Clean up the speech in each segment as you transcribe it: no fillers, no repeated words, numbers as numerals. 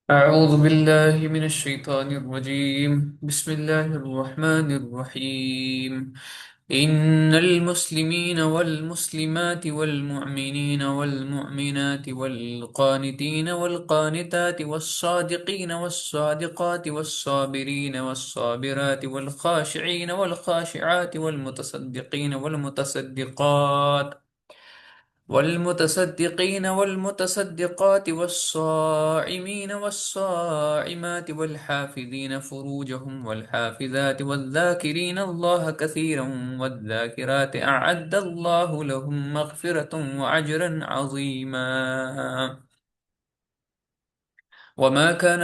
أعوذ بالله من الشيطان الرجيم. بسم الله الرحمن الرحيم. إن المسلمين والمسلمات والمؤمنين والمؤمنات والقانتين والقانتات والصادقين والصادقات والصابرين والصابرات والخاشعين والخاشعات والمتصدقين والمتصدقات والمتصدقين والمتصدقات والصائمين والصائمات والحافظين فروجهم والحافظات والذاكرين الله كثيرا والذاكرات أعد الله لهم مغفرة وأجرا عظيما. وما كان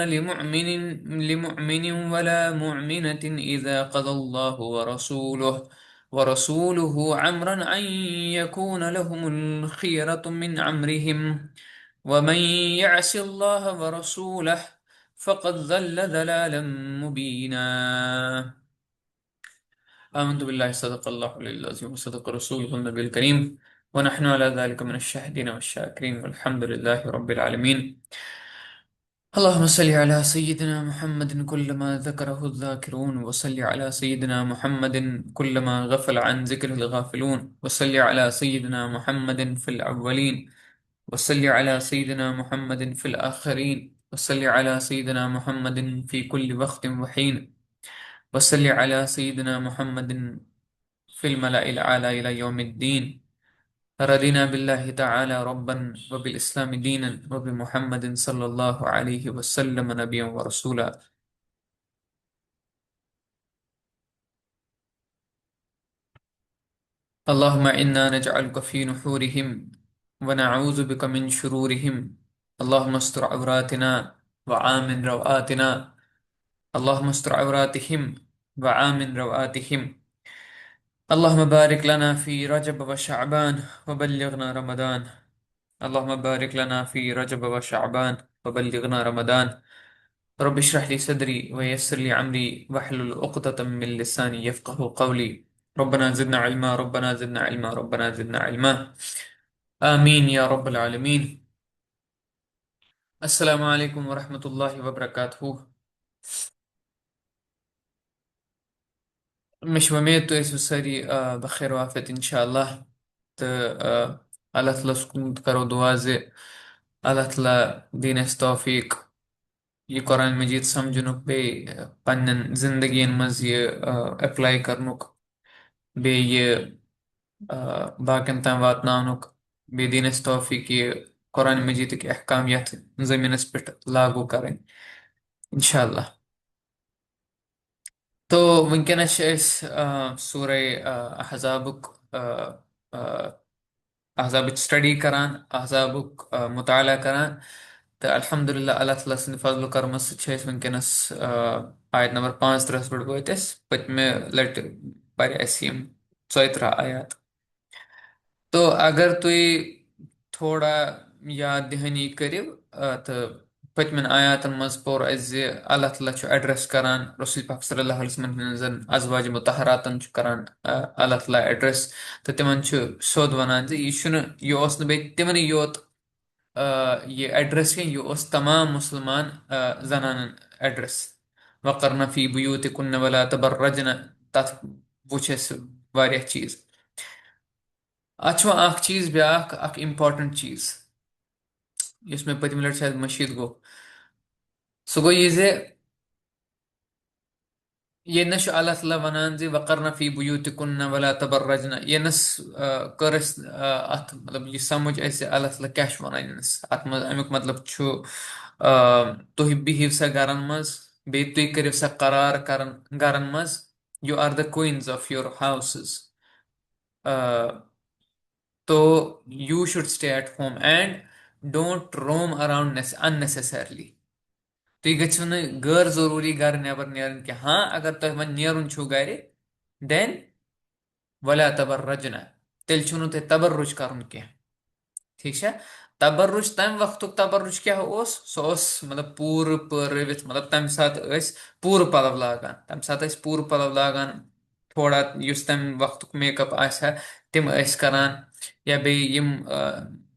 لمؤمن ولا مؤمنة إذا قضى الله ورسوله أمرا أن يكون لهم الخيرة من أمرهم ومن يعص الله ورسوله فقد ضل ضلالا مبينا. آمنت بالله صدق الله العلي العظيم وصدق رسوله النبي الكريم ونحن على ذلك من الشاهدين والشاكرين والحمد لله رب العالمين. اللهم صل على سيدنا محمد كلما ذكره الذاكرون وصل على سيدنا محمد كلما غفل عن ذكره الغافلون وصل على سيدنا محمد في الأولين وصل على سيدنا محمد في الآخرين وصل على سيدنا محمد في كل وقت وحين وصل على سيدنا محمد في الملأ الأعلى إلى يوم الدين. رضينا بالله تعالى ربا وبالإسلام دينا وبمحمد صلى الله عليه وسلم نبيا ورسولا. اللهم إنا نجعلك في نحورهم ونعوذ بك من شرورهم. اللهم استر عوراتنا وآمن روآتنا. اللهم استر عوراتهم وآمن روآتهم. اللهم بارك لنا في رجب وشعبان وبلغنا رمضان. اللهم بارك لنا في رجب وشعبان وبلغنا رمضان. رب اشرح لي صدري ويسر لي عمري واحلل عقدة من لساني يفقه قولي. ربنا زدنا علما ربنا زدنا علما ربنا زدنا علما. آمين يا رب العالمين. السلام عليكم ورحمة الله وبركاته. مش وميت تو ساري بخير وعافية إن شاء الله. ت الله تعالى سكون كرو دوازي. الله تعالى دين توفيق. ये कुरान मजीद समझनुक बे पन्न जिंदगी मज ये अप्लाई करनुक बे ये बाकिन तम वातनानुक बे दीनस तौफीक ये कुरान मजीद के अहकाम यथ जमीनस पे लागू करें इंशाल्लाह. तो वंकनस सूरह अहज़ाबुक अहज़ाबुक स्टडी करान अहज़ाबुक मुताला करान. तो अल्हम्दुलिल्लाह अल्लाह ताला सन्द फजल करम वंकनस आयत नंबर 35 पे वत पत्मे लट पर यम 34 आयात. तो अगर तुई थोड़ा याद दहानी करिव तो पतमन आयातन मज पोर अल्लाह ताला एड्रेस करान रसूल पाक सल्लल्लाहु अलैहि वसल्लम जन अजवाज मुतहरातन करान अल्लाह ताला एड्रेस. तो तिमन सोद वनान यह बे तिमन योत ये एड्रेस कह यह तमाम मुसलमान जनान एड्रेस. वक़रना फी बुयूतिकुन्न वला तबर्रजन तथ वुछ वारिया चीज. अच्छा अख चीज ब्याख अख इम्पॉर्टेंट चीज इस में पतम लट शायद मशीद गो सो गो ये जे ये नश अल्लाह ताला वनान जे वक़रना फी बुयूतिकुन्न वला तबर्रजन ये नस करस अथ मतलब ये समझ ऐसे अल्लाह ताला क्या वनान नस अथ अमुक मतलब छु तुह बिहिव सा गरन मज बे तुह करिव सा करार करन गरन मज you are the queens of your houses. तो you should stay at home and don't roam around unnecessarily. तुम गो न गैर जरूरी घर नबर नेरन कि हाँ अगर तुम वो नेरुन छु गर देन वला तबर्रजना तेल छु तुम तबर्रुज करन कह. ठीक है. तबर्रुज तम वक्त तबर्रुज क्या सो मतलब पूर पवित मतलब तम सात पूर पलव लागान तम सात पूर पलव लागान थोड़ा युस तम वक्त मेकअप आसा तिम करान या बे यम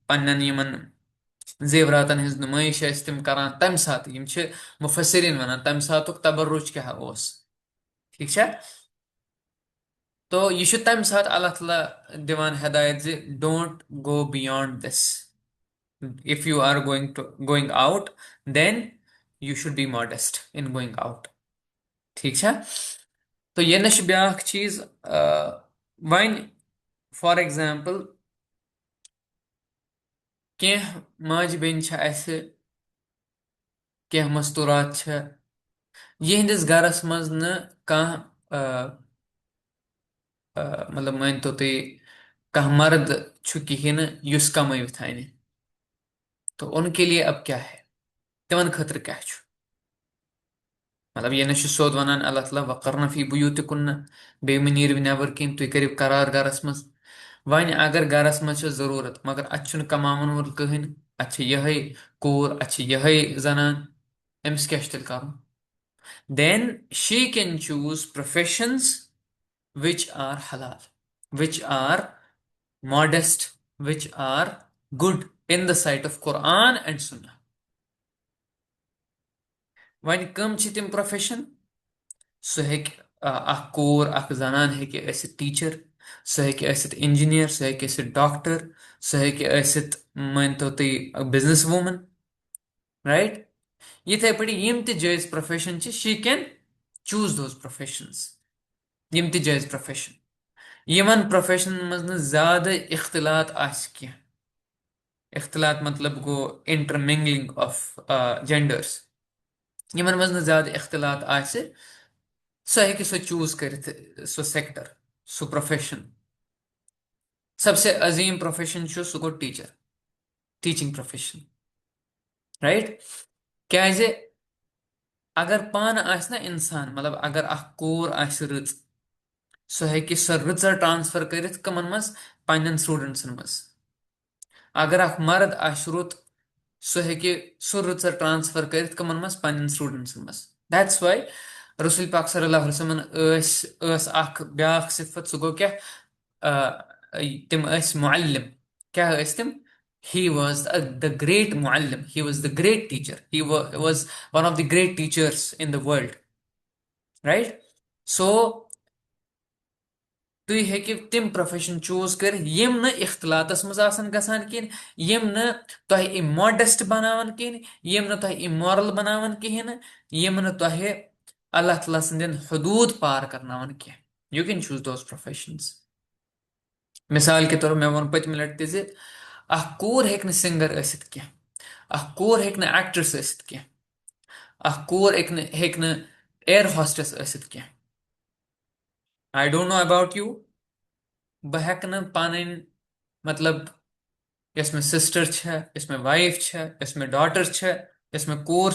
पन्न यमन जेवरातन हज नुमाइश तम करान तम सात मुफसरिन वन तम सातुक तबरुज क्या ठीक है। तो यह तम सात अल्लाह ताला दिवान हदायत जे don't go beyond this, if you are going out then you should be modest in going out, ठीक है। तो यह नश ब्याख चीज वन फॉर एग्जाम्पल कह माज बेन कह मस्तूरात यहंदिस गरस मज न कह मतलब मान तो तुम कह मर्द कहें युस कमावित अन, तो उनके लिए अब क्या है, तिमन खतर क्या मतलब यह सोद वनान अल्लाह ताला वक़रना फी बुयूतिकुन्ना बे नीर नबर कहीं तुम करो करार गरस मज। वन अगर गरस मज जरूरत मगर अत कमावन वोल कहन अत यह कोर अत यह जनान अमिस क्या तेल कर, then she can choose professions which are halal, which are modest, which are good in the sight of Quran and Sunnah. When कम तिम प्रोफेशन सह हेक अख कोर अख जनान हेक ऐसित टीचर, सह हेक ऐसित इंजीनियर, सह हेक ऐसित डॉक्टर, सह हेक ऐसित मानतो तुम बिजनेस वूमन, राइट। यिथे पे यम त जायज profession she can choose those professions, यम त जायज प्रोफेशन यमन प्रोफेशन मज न ज्यादा इख्तलात आस कह, इख्तलात मतलब गो इंटरमिंगलिंग ऑफ जेंडर्स, यमन मज न ज्यादा इख्तलात आस सह हेक सो चूज कर सो सेक्टर सो प्रोफेशन। सबसे अजीम प्रोफेशन सह गो टीचर, टीचिंग प्रोफेशन, राइट। क्या अगर पान आस ना इंसान मतलब अगर अख कोर आस रच सह हेक सो रच ट्रांसफर कर कमन मज पन्न स्टूडेंट्सन मज, अगर अख मर्द आस रुत सह हेक सो रच ट्रांसफर कर कमन मज पन्न स्टूडेंट्सन मज। दैट्स वाई रसूल पाक सल्लल्लाहु अलैहि वसल्लम अख ब्याख सिफत सह गो क्या तिम मुअल्लिम, क्या तिम, he was the great muallim, he was the great teacher, he was one of the great teachers in the world, right। so तुम हेकि तिम प्रोफेशन चूज कर यम न इख्तलातस मज आसन गसान कहीं, यम न तह इमोडेस्ट बनावन कहीं, यम न तह इमोरल बनावन कहीं, यम न तह अल्लाह ताला संदन हदूद पार करनावन कह। You can choose those professions. मिसाल के तौर मैं वन पतम लटि जे अख कोर हेक सिंगर ٲसित कह, अख कोर हेक एक्ट्रेस ٲसित कह, अख कोर हेक एयर हॉस्टेस ٲसित कह। I don't know about you, बह हेक पान मतलब इसमें सिस्टर इसमें वाइफ इसमें डॉटर इसमें कोर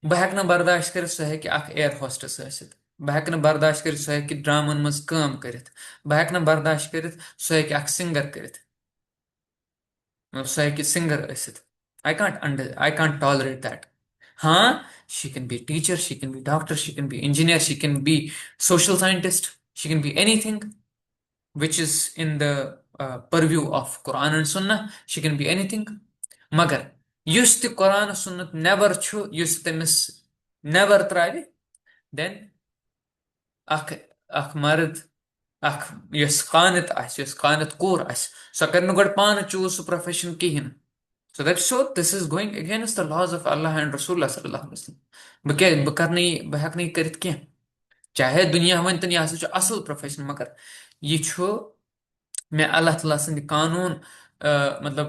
बह हेक बर्दाश्त कर सह हेक अख एयर हॉस्टेस ٲसित, बह हेक बर्दाश्त कर सह हेक ड्रामन मज काम करित, बह हेक बर्दाश्त कर सह हेक अख सिंगर करित, सह हेक सिंगर ٲसित। I can't tolerate that. हाँ, she can be teacher, she can be doctor, she can be engineer, she can be social scientist, she can be anything which is in the purview of Quran and Sunnah, she can be anything. Magar yus te Quran and Sunnah never chu yus temis never travi, then ak ak mard ak yus qanit as yus qanit kur as so karnu god pan choose profession kihin, so that's so this is going against the laws of Allah and Rasulullah sallallahu alaihi wasallam। बके बकरनी बहक नहीं करित क्या, चाहे दुनिया one तन यह असल प्रोफेशन मगर यह मैं अल्लाह ताला सद कानून मतलब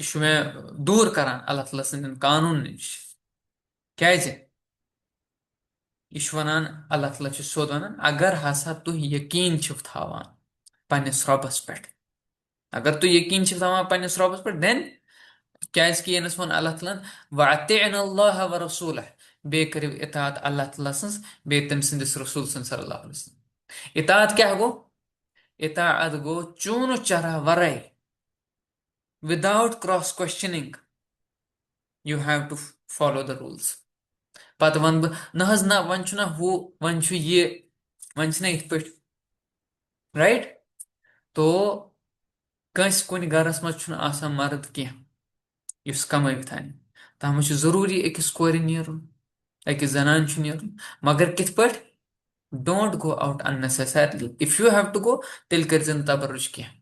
यह मैं दूर करान अल्लाह ताला सद कानून नश क्या यह वनान अल्लाह ताला सोद वन अगर हसा तुह यकीन थावान पन्नस रबस पे, अगर तुह यकीन थावान पन्नस रबस पे देन क्या यनस वन अल्लाह ताला वअतिअन अल्लाह व रसूलह बे करिव इतात अल्लाह ताला सन्स बे तम सन्दिस रसूल सल्लल्लाहु अलैहि वसल्लम। इतात क्या गो, इतात गो चून चरा वराय without cross questioning you have to follow the rules। पत वन बह ना वन ना हु वन ये वन इत पे, राइट। तो कंस कुन गरस मज मर्द कह यस कमवित आने तथ मज जरूरी अकिस कोर नेरुन अकिस जनान नेरुन मगर कित पे don't go out unnecessarily if you have to go तेल कर तबरुज कह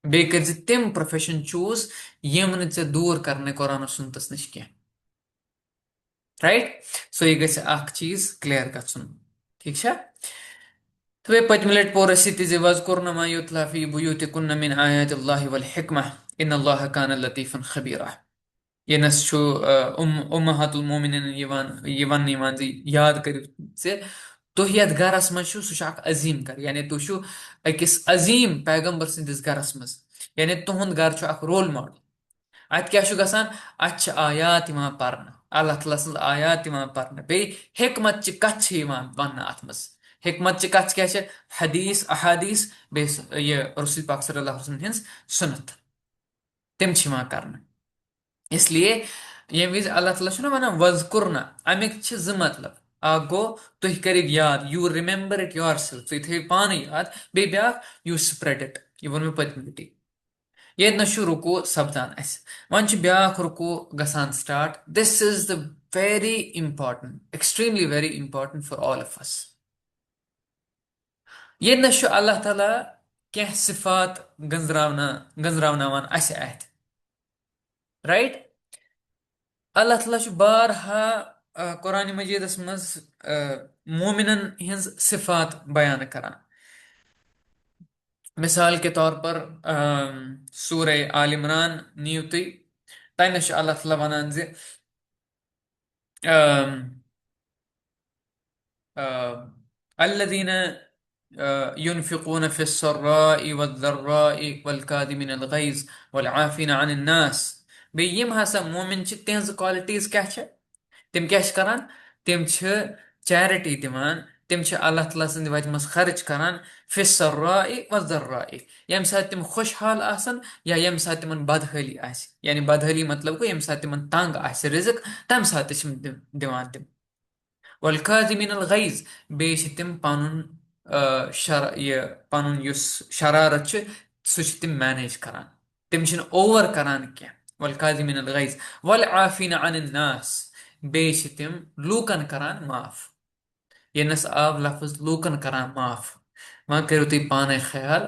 बे कर तम प्रोफेशन चूज यम ने दूर करने कुरान सुनतस नश कह राइट सो यह गख चीज क्लियर गन ठीक है तो पतम लट पोर वज़कुरन मा युतला फी बुयूतिकुन्न मिन आयातिल्लाहि वल हिकमह इन्नल्लाह कान लतीफन खबीरा यनस उम्महातुल मोमिनीन यवन यवन याद करियो से तुह यथ गरस मज सह अजीम कर यानी तुह अकिस अजीम पैगंबर सिंदिस गरस मज यानी तुहद गर रोल मॉडल अत क्या गसान अत आयात पर अल्लाह ताला सज आयात पर बे हिकमत च कथ वन अत मज हिकमत च कथ क्या हदीस अहादीस बे रसूल पाक सल्लल्लाहु अलैहि वसल्लम हंस सुनत तम कर इसलिए ये विज अल्लाह ताला वन वज़कुरना अमिक ज मतलब आ गो तुह कर याद you remember it your self तुह थो पान याद बे ब्या यू स्प्रेड इट यह वो मे पतम लटि ये रुकू सपदान वन ब्या रुकू गसान start this is the very important extremely very important for all of us ये अल्लाह ताला कह सिफात गंजरावन अत राइट अल्लाह ताला बारहा कुरान मजीदस मज मोमिनन हज सिफात बयान करान मिसाल के तौर पर सूर आल इमरान नीव तुम तन अल्लाह ताला वनान الذين ينفقون في السراء والضراء والكاظمين الغيظ والعافين عن الناس بيم हसा मोमिन तहज क्वालिटीज क्या तम क्या करान तम चैरिटी दिवान तम अल्लाह ताला सद वत मज खर्च करान फिसर्राई वज़र्राई यम सात तम खुशहाल आसन या यम सात तिमन बदहाली आस यानी बदहाली मतलब गो यम सात तिमन तंग आस रिज़्क तम सात दिवान तम वलकाजिमिन अल गैज बे तम पन शरारत सह तम मैनेज करान तम ओवर करान क्या वलकाजिमिन अल गैज वल आफिन अन नास बे तम लूकन करान माफ यनस आव लफ्ज लूकन करान माफ वह करो तुम पाने ख्याल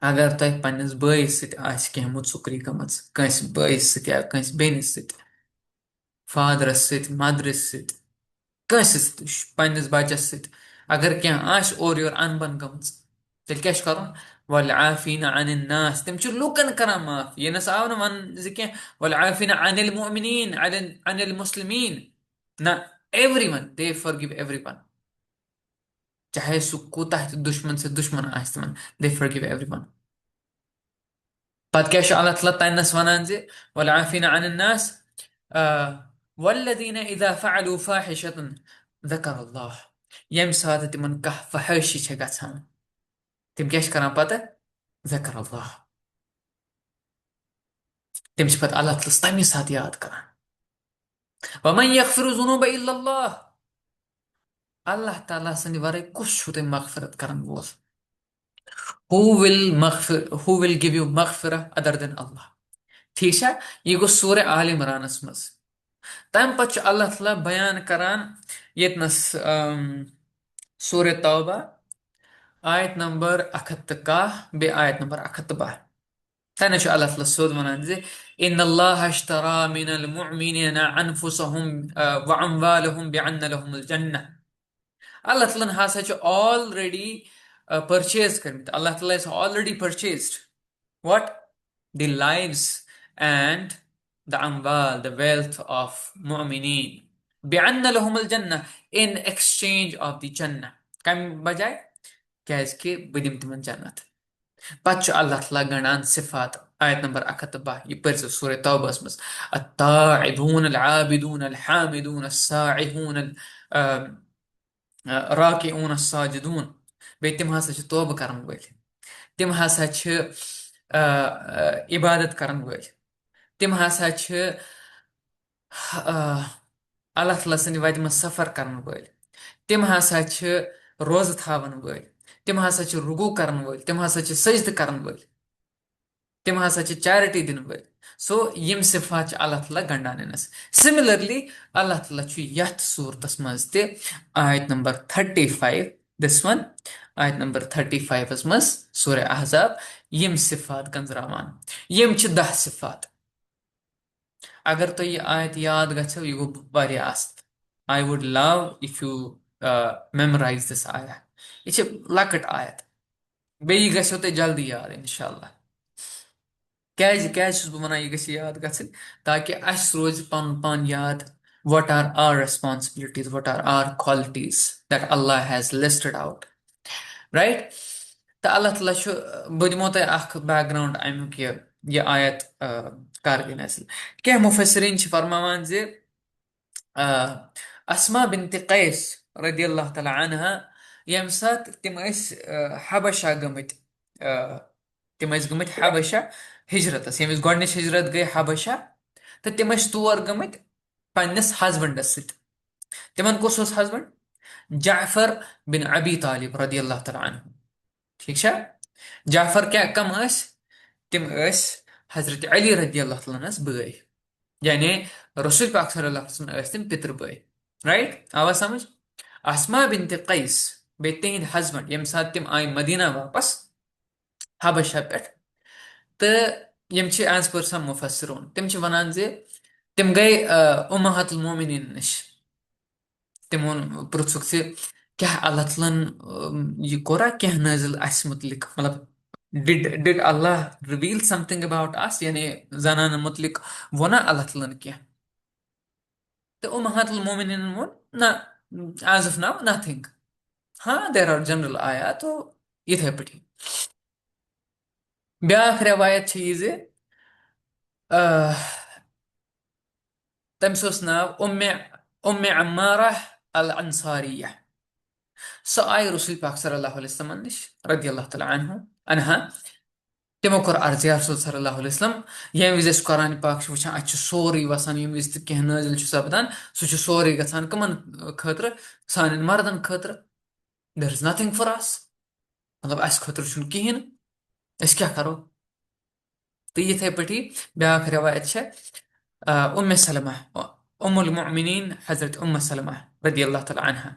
अगर तुम पन्नस बस सह मुत्सुकरी गमच कंस बस सस बेनिस फादरस मदरस पन्नस बचस अगर क्या और योर अनबन गमच तेल क्या कर वल आफीन अन नास तम लूकन करान माफ यनस आव न वन क्या वल आफीन अनिल मुमिनीन अनिल मुस्लिमीन ना एवरीवन दे फॉरगिव एवरीवन चाहे सह कूत दुश्मन से दुश्मन आमन दे फॉरगिव एवरीवन पत क्या अल्लाह ताला तन्नस वनान वल आफीन अन नास वल्लदीन इदा फअलू फाहिशतन ذكر यम सात तिमन कह फहशी गसान तम क्या करान पता ज़कर अल्लाह तम पत अल्लाह ताला तमी सात याद करान वमन यगफिरु ज़ुनूब इल्लल्लाह अल्लाह ताला सद वराय कुछ तुम मगफिरत करन वोल who will give you मगफिरह अदर देन अल्लाह ठीक है यह गो सूर आल इमरानस मज तम पे अल्लाह ताला बयान करान यतनस सूर तौबा आयत नंबर 110 बे आयत नंबर 112 तन अल्लाह ताला सोद वनान इन अल्लाह अश्तरा मिनल मुमिनीना अनफुसहुम व अमवालहुम बिअन्न लहुमुल जन्नह अल्लाह ताला हसा ऑलरेडी परचेज कर अल्लाह ताला is already purchased what the lives and the amwal the wealth of mu'minin बिअन्न लहुमुल जन्नह in exchange of the jannah कम बजाय क्या बदिम तिमन जन्नत पच अल्लाह ताला गणान सिफात आयत नंबर 112 यह पर सूरह तौबा मस अत्ताइबून अल-आबिदून अल-हामिदून अस-साइहून राकिऊन अस-साजिदून बे तिम हसा तौबा करन वल तिम हसा इबादत करन वल तिम हसा अल्लाह ताला सद वत मज सफर करन वल तिम हसा रोज थावन वल तिम हसा रुगू करन वल तिम हसा सजद करन वल तिम हसा चैरिटी दिन वर सो यम सिफात अल्लाह ताला गंडानस सिमिलरली अल्लाह ताला यथ सूरतस मज ते आयत नंबर 35 दिस वन आयत नंबर 35 मज सूर अहजाब यम सिफात गंजरावान यम 10 सिफात अगर तो यह आयत याद गो यह गो वारिया अस्त I would love if you memorize this आयत यह लकट आयत बेयी गो तो जल्दी याद इंशाल्लाह क्या बह यह गई याद गि ताकि अस रोज पन पान याद what are our responsibilities, what are our qualities that Allah has listed out, right? तो अल्लाह ताला बह दिमो तुम बैकग्राउंड अमुक यह आयत कर गई नसल क्या मुफसरीन फरमावान जे अस्मा बिनत कैस रदी अल्लाह तआला अन्हा यम सात तिम हबशा गमत तिम गमत हबशा हिजरतस यम गोडनिच हिजरत गई हबशा तो तिम तौर गमत पन्नस हस्बेंडस सत तिमन कुस हस्बेंड जाफर बिन अबी तालिब रदी अल्लाह तआला अन्हु ठीक छा जाफर क्या कम तिम हजरत अली रदी अल्लाह तआला बय यानी रसूल पाक सल्लल्लाहु अलैहि वसल्लम तिम पितर बय राइट आवा समझ अस्मा बिनत कैस बे तिहंद हस्बेंड यम सात तिम आय मदीना वापस हबशा पे तो यम एज पर सम मुफसरून तिम वनान जे तिम गई उम्महातुल मोमिनीन नश तिमोन पृथुक से क्या अल्लाह तआलन यह कोरा क्या नाजिल अस मुतलिक मतलब did Allah reveal something about us यानी जनान मुतलिक वोना अल्लाह तआलन क्या तो उम्महातुल मोमिनीन वोन ना एज ऑफ नाउ नथिंग हाँ देर आर जनरल आया तो इथे पटी ब्याख रवायत यह जे तमस नाव उम्मे अम्मारा अल अंसारिया सो आय रसूल पाक सल्लल्लाहु अलैहि वसल्लम निश रदी अल्लाह तआला अन्हु अनहा तिमो कर अर्ज या रसूल सल्लल्लाहु अलैहि वसल्लम यम विज कुरान पाक वुचान अच सोरी वसान यम विज कह नाजिल सपदान सह सोरी गसान कमन खतर सान मर्दन खतर there is nothing for us मतलब अस खतर कहें अस क्या करो तो इथे पटी ब्याख रवायत उम्मे सलमा उम्मुल मोमिनीन हजरत उम्म सलमा रदी अल्लाह तआला अन्हा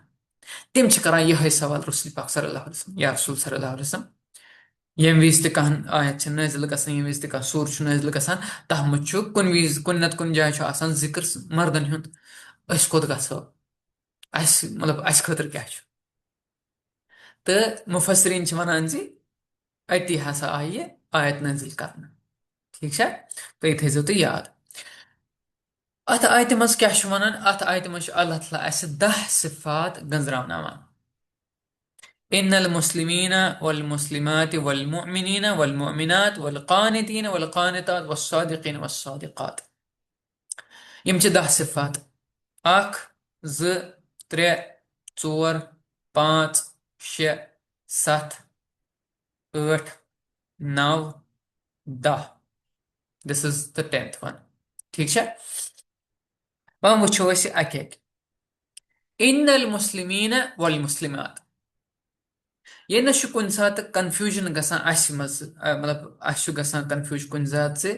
तिम करान यह सवाल रसूल पाक सल्लल्लाहु अलैहि वसल्लम या रसूल सल्लल्लाहु अलैहि वसल्लम यम विज कह आयत नाजिल गसान यम विज कह सूर नाजिल गसान तह मज कुन विज कुन नत कुन जाय जिक्र मर्दन हुंद अस कोत गो अस मतलब अस खतर क्या तो मुफसरीन वनान जी अति हसा आय आयत नाजिल कर ठीक है तो ये थो तुम याद अत आयत मज क्या वनान अत आयत मज अल्लाह ताला अस 10 सिफात गंजरावन इन्नल मुस्लिमीन वल मुस्लिमात वल मुमिनीन वल मुमिनात वल कानितीन वल कानितात वस्सादिकीन वस्सादिकात यम 10 सिफात 1 2 3 4 5 6 7 8 9 10 this is the 10th one ठीक है वह वो अक इन्नल मुस्लिमीन वल मुस्लिमात ये ना कुन सात कन्फ्यूजन गसान अस मज मतलब अस गसान कन्फ्यूज कुन जात से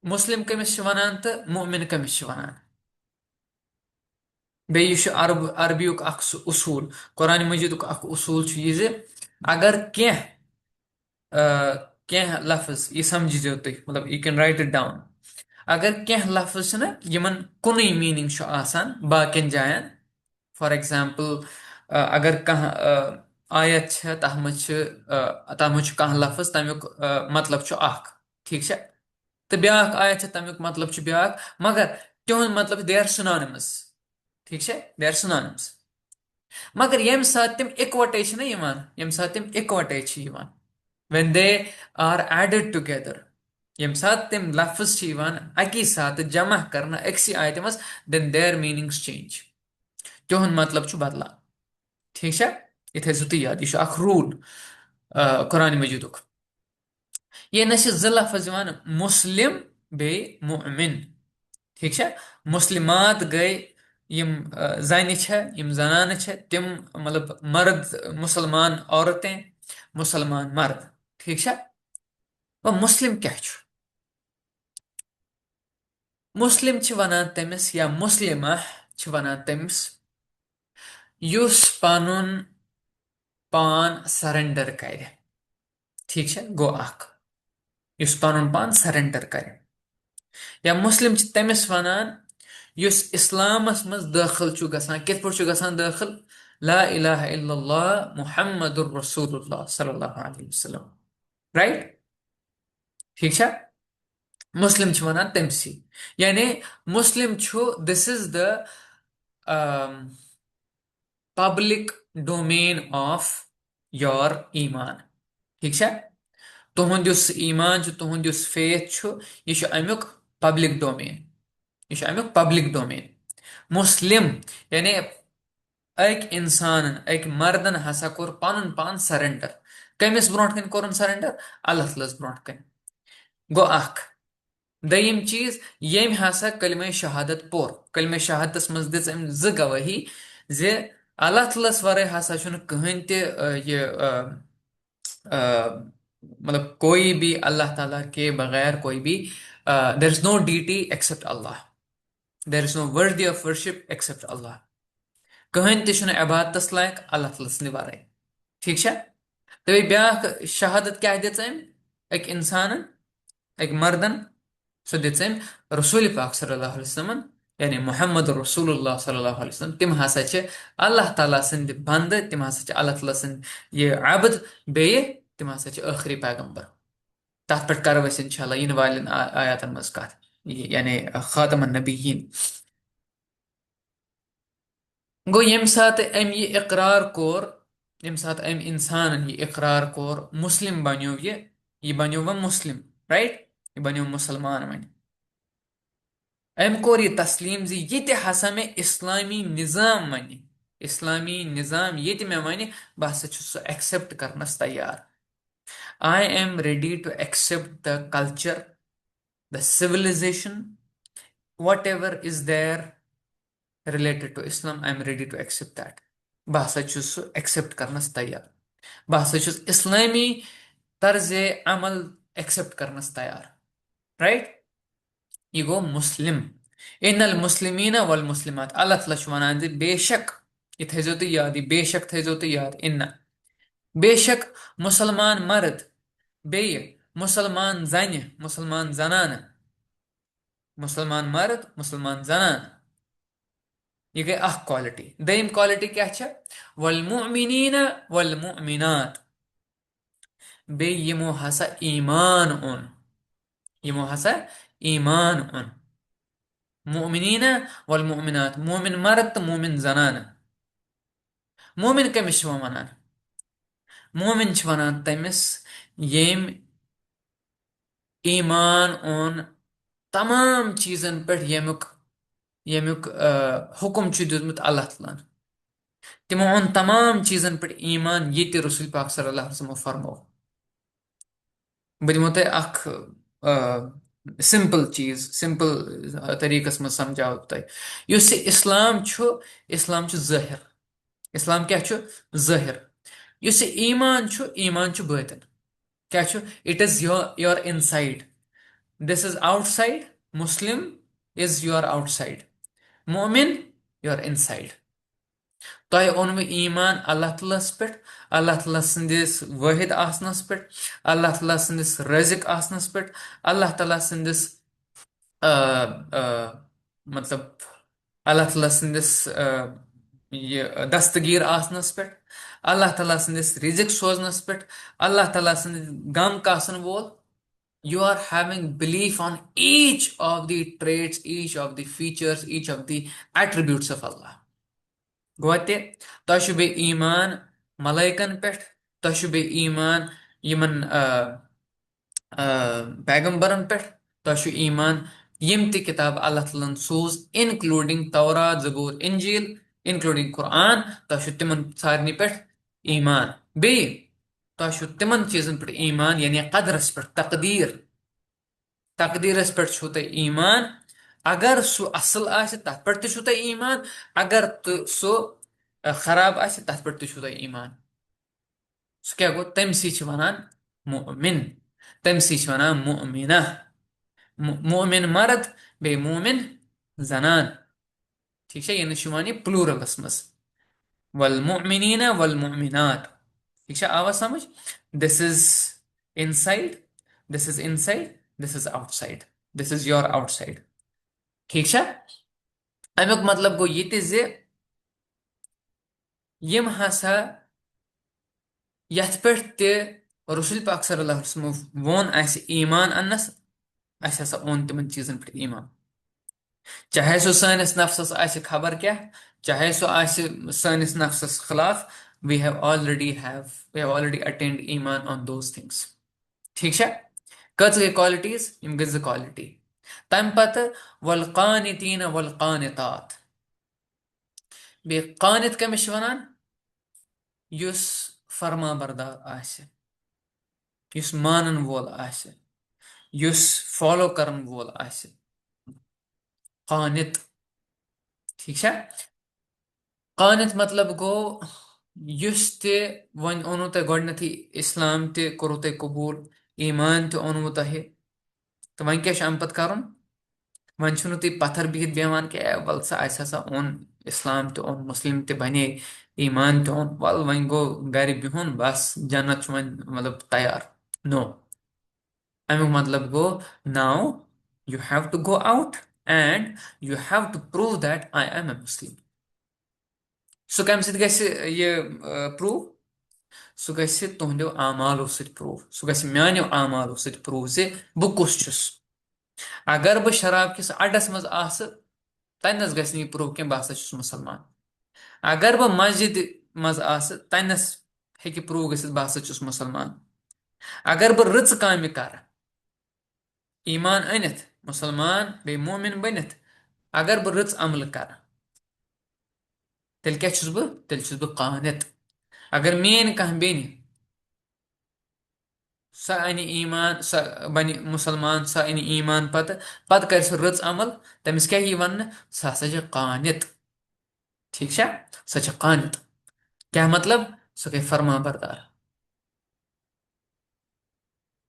मुस्लिम कमिस वनान तो मोमिन कमिस वनान बेयु अरबियुक उसूल कुरान मजीदुक उसूल यह जे अगर कह लफ्ज यह समझो तुम मतलब you can write it down अगर कह लफ्ज ना यमन कुन मीनिंग बाकिन जायन फॉर एग्जाम्पल अगर कह आयत तथ मज कह लफ्ज तमुक मतलब ठीक है तो ब्याक आयत तमुक मतलब ब्याक मगर तिहुंद मतलब दे आर सिनोनिमस ठीक है दे आर सिनोनिमस मगर यम सात तिम इकवटे ना यम सात तिम इकवटे when they are added together यम सात तिम लफ्ज अकी साथ जमा करना अक्सी आयत मज then their meanings change तिहुंद मतलब बदलान ठीक है ये थो तुम याद यह रूल कुरान मजीदुक ये ना ज लफ्ज मुस्लिम बे मुमिन ठीक है मुस्लिमात गई यम जन यम जनान तिम मतलब मर्द मुसलमान औरतें मुसलमान मर्द ठीक है वह मुस्लिम क्या मुस्लिम वनान तमिस या मुस्लिमा वनान तमिस युस पनुन पान सरेंडर कर ठीक है गो अख युस पनुन पान सरेंडर कर या मुस्लिम तमिस वनान युस इस्लामस मज दाखिल गसान कित पट गसान दाखिल ला इलाहा इल्लल्लाह मुहम्मदुर रसूलुल्लाह सल्लल्लाहु अलैहि वसल्लम राइट ठीक है मुस्लिम वनान तमसी यानी मुस्लिम this is the public domain of your ईमान ठीक है तुहद ईमान तुहद फेथ यह अमुक पब्लिक डोमेन यह अमुक पब्लिक डोमेन मुस्लिम यानी अक इंसान अक मर्दन हसा कोर पन पान सरेंडर कमिस ब्रोट कन कोर सरेंडर अल्लाह तलस ब्रोट कन गो अख दयिम चीज यम हसा कलमे शहादत पोर कलमे शहादत मज दिस गवाही जे अल्लाह तलस वरे हसा कहन मतलब कोई भी अल्लाह ताला के बगैर कोई भी there is no deity except Allah there is no worthy of worship except Allah कहन तुम इबादत लायक अल्लाह तलस वरे ठीक है तवे ब्या शहादत क्या दिस एक इंसान एक मर्दन सो दिस रसूल पाक सल्लल्लाहु अलैहि वसल्लम यानी मोहम्मद रसूलुल्लाह सल्लल्लाहु अलैहि वसल्लम तिम हसा अल्लाह ताला सिंद बंद तिम हसा अल्लाह ताला सिंद ये अबद बे तिम हसा आखिरी पैगंबर तथ पे करो इंशाल्लाह इन वालन आयातन मज कत यानी खातमन नबीयीन गो यम सात अम ये इकरार कोर यम सात अम इंसान ये इकरार कोर मुस्लिम बनो ये बनो व मुस्लिम राइट ये बनो मुसलमान वन अम कोर ये तस्लीम जी ये हसा मे इस्लामी निज़ाम वन इस्लामी निज़ाम ये मे वन बह हसा सह एक्सेप्ट करनस तैयार I am ready to accept the culture the civilization whatever is there related to Islam I am ready to accept that बह हसा एक्सेप्ट करनस तैयार बह हसा इस्लामी तर्ज अमल एक्सेप्ट करनस तैयार राइट ये गो मुस्लिम इनल मुस्लिमीन वल मुस्लिमात अल्लाह तआला वनान बेशक ये थो तो याद बेशक थो तो याद इन बेशक मुसलमान मर्द बे मुसलमान जन मुसलमान जनान मुसलमान मर्द मुसलमान जनान यह गई अख क्वालिटी दयम क्वालिटी क्या वल मुमिनीन वल मुमिनात बे यमो हसा ईमान ओन यमो हसा ईमान ओन मुमिनीन वल मुमिनात मोमिन मर्द तो मोमिन जनान मोमिन कमिस वनान मोमिन वनान तमिस यम ईमान ओन तमाम चीजन पे यमुक यमुक हुक्म दितमुत अल्लाह तआला तिमो ओन तमाम चीजन पे ईमान ये रसूल पाक सल्लल्लाहु अलैहि वसल्लम फरमो बह दिमो तुह अख सिंपल चीज सिंपल तरीकस मज समझाव तुह इस्लाम इस्लाम ज़ाहिर इस्लाम क्या ज़ाहिर ईमान ईमान बातिन क्या it is your inside this is outside Muslim is your outside मोमिन योर इनसाइड तह ओन ईमान अल्लाह तलस पे अल्लाह तला सदिस वाहिद आसनस पे अल्लाह तला सदिस रजिक आसनस पे अल्लाह तला सदिस मतलब अल्लाह तला सदिस ये दस्तगीर आसनस पे अल्लाह तला सदिस रिजिक सोजनस पे अल्लाह तला सदिस गम कासन वोल you are having belief on each of the traits each of the features each of the attributes of Allah गो तह बे ईमान मलाइकन पे तह बे ईमान यमन पैगंबरन पे तह ईमान यम ति किताब अल्लाह तआला सोज इंक्लूडिंग तौरात ज़बूर इंजील इंक्लूडिंग कुरान तह तिमन सारनी पे ईमान बे तह तिमन चीजन पे ईमान यानी कदरस पे तकदीर तकदीरस पे ईमान अगर सह असल तथ पे ईमान अगर सह खराब तथ पे ईमान सो क्या गो तमसी वनान मोमिन, तमसी वनान मोमिना, मोमिन मर्द बे मोमिन जनान। ठीक है, ये प्लूरलस मज वल मोमिनीना वल मोमिनात। ठीक है, आवा समझ। This is inside, this is inside, this is outside, this is your outside. ठीक है, अमुक मतलब गो ये यम हसा यथ पे रसुल पाक सल्लल्लाहु अलैहि वसल्लम वोन आस ईमान अनस, अस हसा ओन तिमन चीजन पे ईमान। चाहे सो सानिस नफ्सस आसे खबर क्या, चाहे सो आसे सानिस नफ्सस खिलाफ, we have already attained iman on those things। ठीक है, कच गई क्वालिटीज, यम गई क्वालिटी। तम पत वल कानितीन वल कानितात, बे कानित कमिश वनान युस फरमा बरदार आसे, युस मानन वोल आसे, युस फॉलो करन वोल आसे, कानित। ठीक है, कानित मतलब गो युस ते वन ओनो ते गोडनथी इस्लाम ते करो ते कबूल, ईमान ते ओनो तहे, तो वन क्या अम पत करन, वन छुनु तुम पत्थर बिहित बेहवान कि वल सा अस हसा ओन इस्लाम ते ओन, मुस्लिम ते बने, ईमान ते ओन, वल वन गो घर बिहुन बस जन्नत छु वन मतलब तैयार। नो, अमुक मतलब go now you have to go out and you have to prove that I am a Muslim. सो कम सत ये प्रूव, सह गि तुंदो आमालो सत प्रूव, सह गि मानो आमालो सत प्रूव जे बह कुस छुस। अगर बह शराब किस अड्डस मज आस, तनस गि प्रूव कि बह हसा छुस मुसलमान। अगर बह मस्जिद मज आस, तनस हेकि प्रूव गसित बह हसा छुस मुसलमान। अगर बह रच काम कर, ईमान अनित मुसलमान बे मोमिन बनित, अगर बह रच अमल कर, तेल क्या छुस बह, तेल छुस बह कानित। अगर मेन कह बेन सा अन ईमान, सा बन मुसलमान, सा अन ईमान पत कर सह रच अमल, तमिस क्या यी वन, सह हसा कानित। ठीक है, सह कानित क्या मतलब, सह गई फरमा बरदार।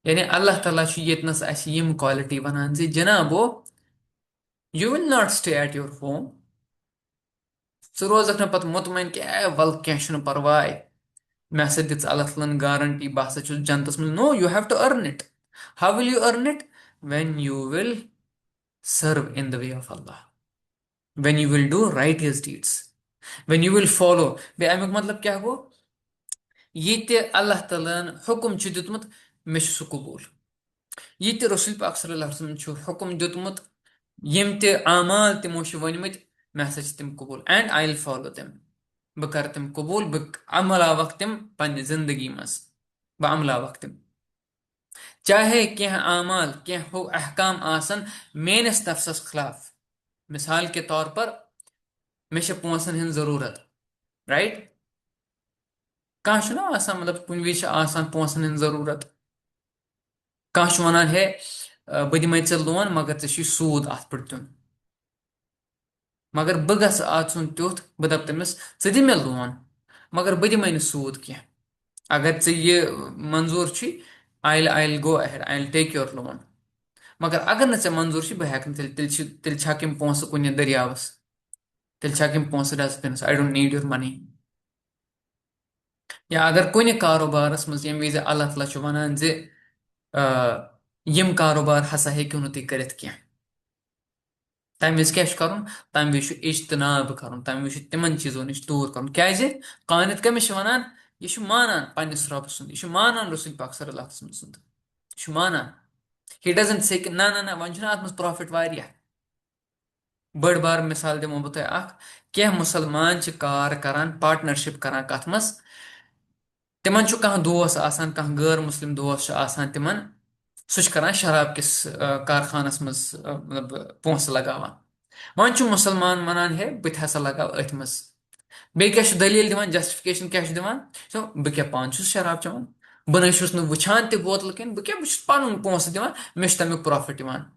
यानी अल्लाह ताला येतनस यम क्वालिटी वनान जे जनाबो, you will not stay at your home, सह रोजक न पत मुतमैन कि वल क्या परवाह, मे हसा दिस अल्लाह तालन गारंटी बह हसा छुस जन्नतस मज। No, you have to earn it. How will you earn it, when you will serve in the way of Allah, when you will do righteous deeds, when you will follow। बे अमुक मतलब क्या गो, ये अल्लाह तालन हुक्म दितमुत मे सह कबूल, ये रसूल पाक सल्लल्लाहु अलैहि वसल्लम हुक्म दितमुत, यम ते आमाल तिमो वनमत मे हसा तिम कबूल, एंड आई विल फॉलो तिम, बह कर तिम कबूल, बह अमलावक तिम पन्ने जिंदगी मज, बह अमलावक तिम। चाहे क्या आमाल क्या हो अहकाम आसन मेनस नफ्सस खिलाफ, मिसाल के तौर पर मे पोसन हन जरूरत, राइट। कह मतलब कुन वि पोसन हन जरूरत, कह वनान है बह दिमे लोन मगर ऐ सूद अत पे दिन, मगर बह गस आचुन तुथ बह दप तमिस ऐ दि मे लोन मगर बह दिमे सूद क्या। अगर ये मंजूर छी, I will go ahead, I will take your loan. मगर अगर न मंजूर बह हेक तेल छक यम पोस कुन दरियावस, तेल छक यम पोस डस्टबिनस, I don't need your money. या अगर कुन कारोबारस मज यम विज अल्लाह ताला वनान जे यम कारोबार हसा हेक्यू नु तुम करित क्या, तम विज क्या कर, तम विज इज्तनाब कर, तम विज तिमन चीजों निश दूर कर। क्या कानित कमिश वनान, यह मानान पन्निस रब सुंद, यह मानान रसूल पाक सल्लल्लाहु अलैहि वसल्लम सुंद, यह मानान। ही डजंट से कि ना ना ना वन अत मज प्रॉफिट वारिया। बड़ बार मिसाल दिमो बह तुह क्या मुसलमान कार करान पार्टनरशिप करान कथ मज, तिमन कह दोस आसान, कह गैर मुस्लिम दोस आसान तिमन, सह करान शराब किस कारखानस मज मतलब पोस लगावान। वन मुसलमान वनान है बह हसा लगाव अथ मज, बे क्या दलील दिवान, जस्टिफिकेशन क्या दिवान, सो बह क्या पान शराब चवान, बह नस वुचान ते बोतल कन, बह क्या पन पोस दिवान, मे तमिक प्रॉफिट दिवान।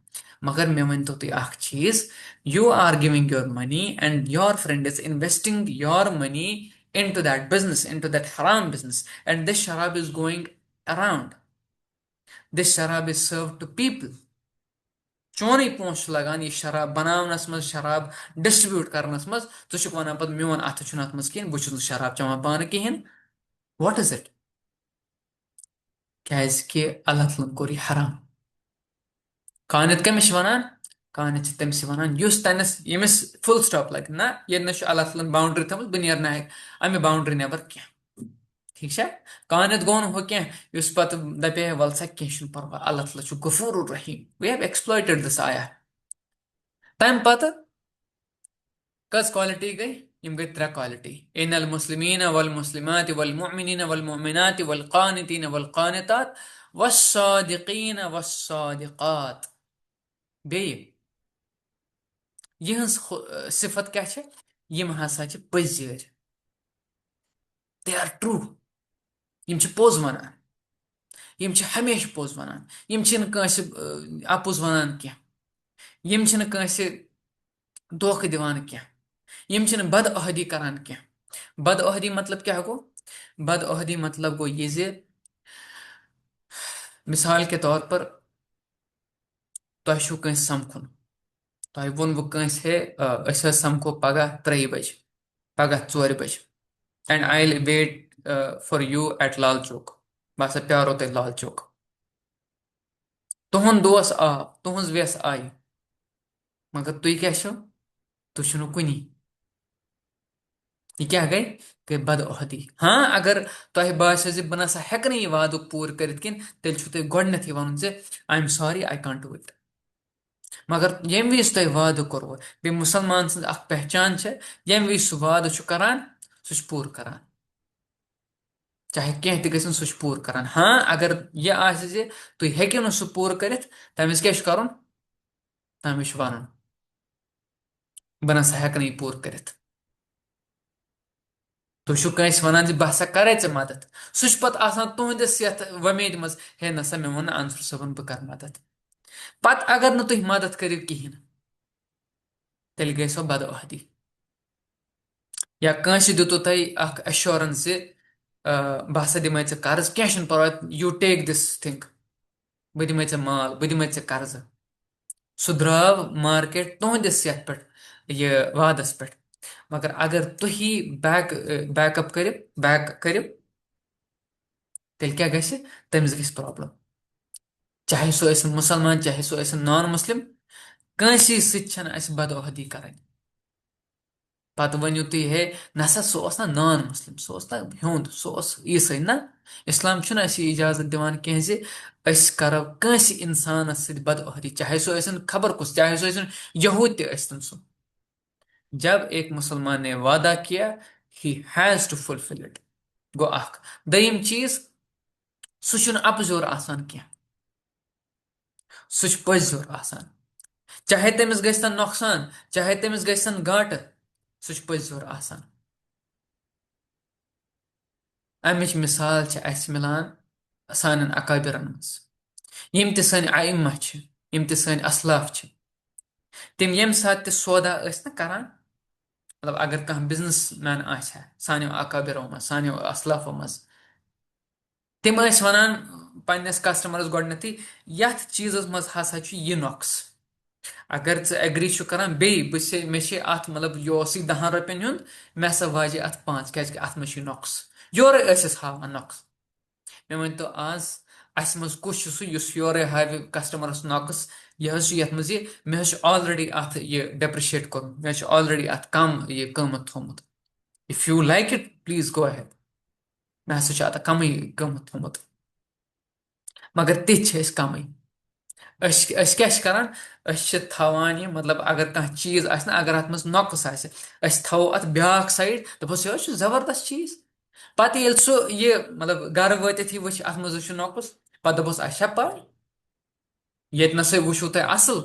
मगर मे वन तो तुम चीज, you are giving your money and your friend is investing your money into that business, into that haram business. And this sharab is going around. This sharab is served to people. चोनई पोंस लगान ये शराब बनावनस मज शराब distribute Karan's मज तुझुक वनान पत मोन अथ छुन अथ मज कहें बहुत शराब चवान पान कहें व्हाट इज इट क्या अल्लाह तआला कोर यह हराम कानत कमिश वनान कानत तमिस वनान युस तनस यमिस फुल स्टॉप लग ना ये नश अल्लाह तआला बाउंड्री थमस बनियर ना अमे बाउंड्री नेबर क्या ठीक है कानत गोन हो क्या युस पत दपे वल सा कह परवा अल्लाह तआला छु गफूर रहीम वी हैव एक्सप्लॉइटेड दिस आया तम पत कस क्वालिटी गई यम गई त्रे क्वालिटी इनल मुस्लिमीन वल मुस्लिमात वल मुमिनीन वल मुमिनात वल कानितीन वल कानितात वस्सादिकीन वस्सादिकात बे यहंस सिफत क्या है यम हसा पजर दे आर ट्रू यम पोज वनान यम हमेशा पोज वनान यम अपुज वनान क्या यम धोख दिवान क्या यम बदअहदी करान क्या बदअहदी मतलब क्या गो बदअहदी मतलब गो ये जे मिसाल के तौर पर तुह कस समखुन तुह वोन कस हे समखो पगह 3 बज पगह 4 बज and I will wait for you at Lal Chowk बह प्यारो तुह लाल चौक तुहद दोस आ तुहज वेस आई मगर तुह क्या तुह कुनी यह क्या गई बदअहदी हाँ अगर तुह बासो जे बह नसा हेक यह वाद पूर कर तेल तुह गोडनथ वन I am sorry I can't do it मगर यम विज तुह वाद कोर बे मुसलमान सज पहचान यम विज सह वाद करान सह पूर करान चाहे कह तन सह पूर करान हाँ अगर यह आसे तुह हेक्यो न सह पूर कर तमिस क्या कर तमिस वन बह नसा हेक यह पूर कर तुह कंस वन बह सा करे मदद सह पे तुहदिस वमेद मज हे नसा मे वो अंसर सबन बह कर मदद पत अगर न तुह मदद करो कहें तेल गई सो बदअहदी या कंस दितु तुह एश्योरेंस बह सा दिमे कर्ज क्या परवाह यू टेक दिस थिंग बह दिमे माल बह दिमे कर्ज सह द्राव मार्केट तुहदिस पे यह वादस पे मगर अगर तुह बैकअप कर बैक करो तेल क्या गि तमिस गि प्रॉब्लम चाहे सह मुसलमान चाहे सह नॉन मुस्लिम कंस सत बदअहदी कर पत वनु तुह हे नसा सह ना नॉन मुस्लिम सह ना हुंद सह ईसाई ना इस्लाम इजाजत दिवान कह करो कंस इंसान सत बदअहदी चाहे सह खबर कुछ चाहे सह यहूद तन सह जब एक मुसलमान ने वादा किया he has to fulfil it गो दयिम चीज सह अपजोर आसान क्या सह पजोर आसान चाहे तमिस गन नुकसान चाहे तमिस गन घाट सह पजोर आसान अमिच मिसाल मिलान सान अकाबिरन मज यम त सन आइम्मा यम त सन असलाफ तम यम सात सौदा ना करान मतलब अगर कह बिजनेस मैन सानो अकाबिरो मज सानो असलाफो मज तम वनान पन्नस कस्टमरस गोडनथी यथ चीजस मज हसा यह नुक्स अगर एग्री करान बे मे अत मतलब यह 10 रुपयन हुंद मे हसा वाजे अत 5 क्या अत मे नुक्स योर हावान नुक्स मे वन तो आज अस मज कुछ योर हाव कस्टमरस नुक्स यह ये मज मे ऑलरेडी अत यह डेप्रिशिएट कोर मे ऑलरेडी अत कम यह कीमत थोमुत if you like it please go ahead मे हसा अत कम कीमत थोमुत मगर तिथ कम क्या करान थवान यह मतलब अगर कह चीज ना अगर अत मज नुक्स थो अत ब्या साइड दपोस यह जबरदस्त चीज पत ये सह यह मतलब गर वातिथ वो अत मज नुक्स पत दपोस अच्छा पा ये नसा वो तुह असल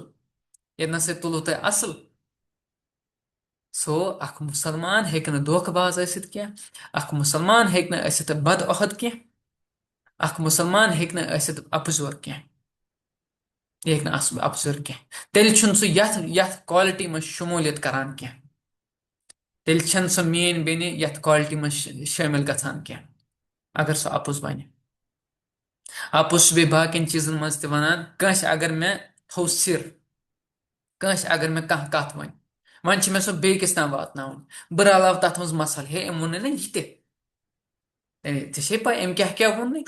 ये नसा तुलो तुह असल सो अख मुसलमान हेक धोखबाज कह मुसलमान हेक बदअहद कह मुसलमान हेक अपजोर कह यह हेक अपजोर कह तेल सह यथ क्वालिटी मज शमूलियत करान कह तेल छन सो मेन बेने यथ क्वालिटी में शामिल गसान क्या अगर सो अपुज बने अपुज बे बाकिन चीजन मज ते वनान कंस अगर मैं थो सिर कंस अगर मैं कह कथ वन वन मे सो बेकिस ताम वातनावन बह रलाव तथ मज मसल हे अम वोन ना यह ऐ पे अम क्या वोन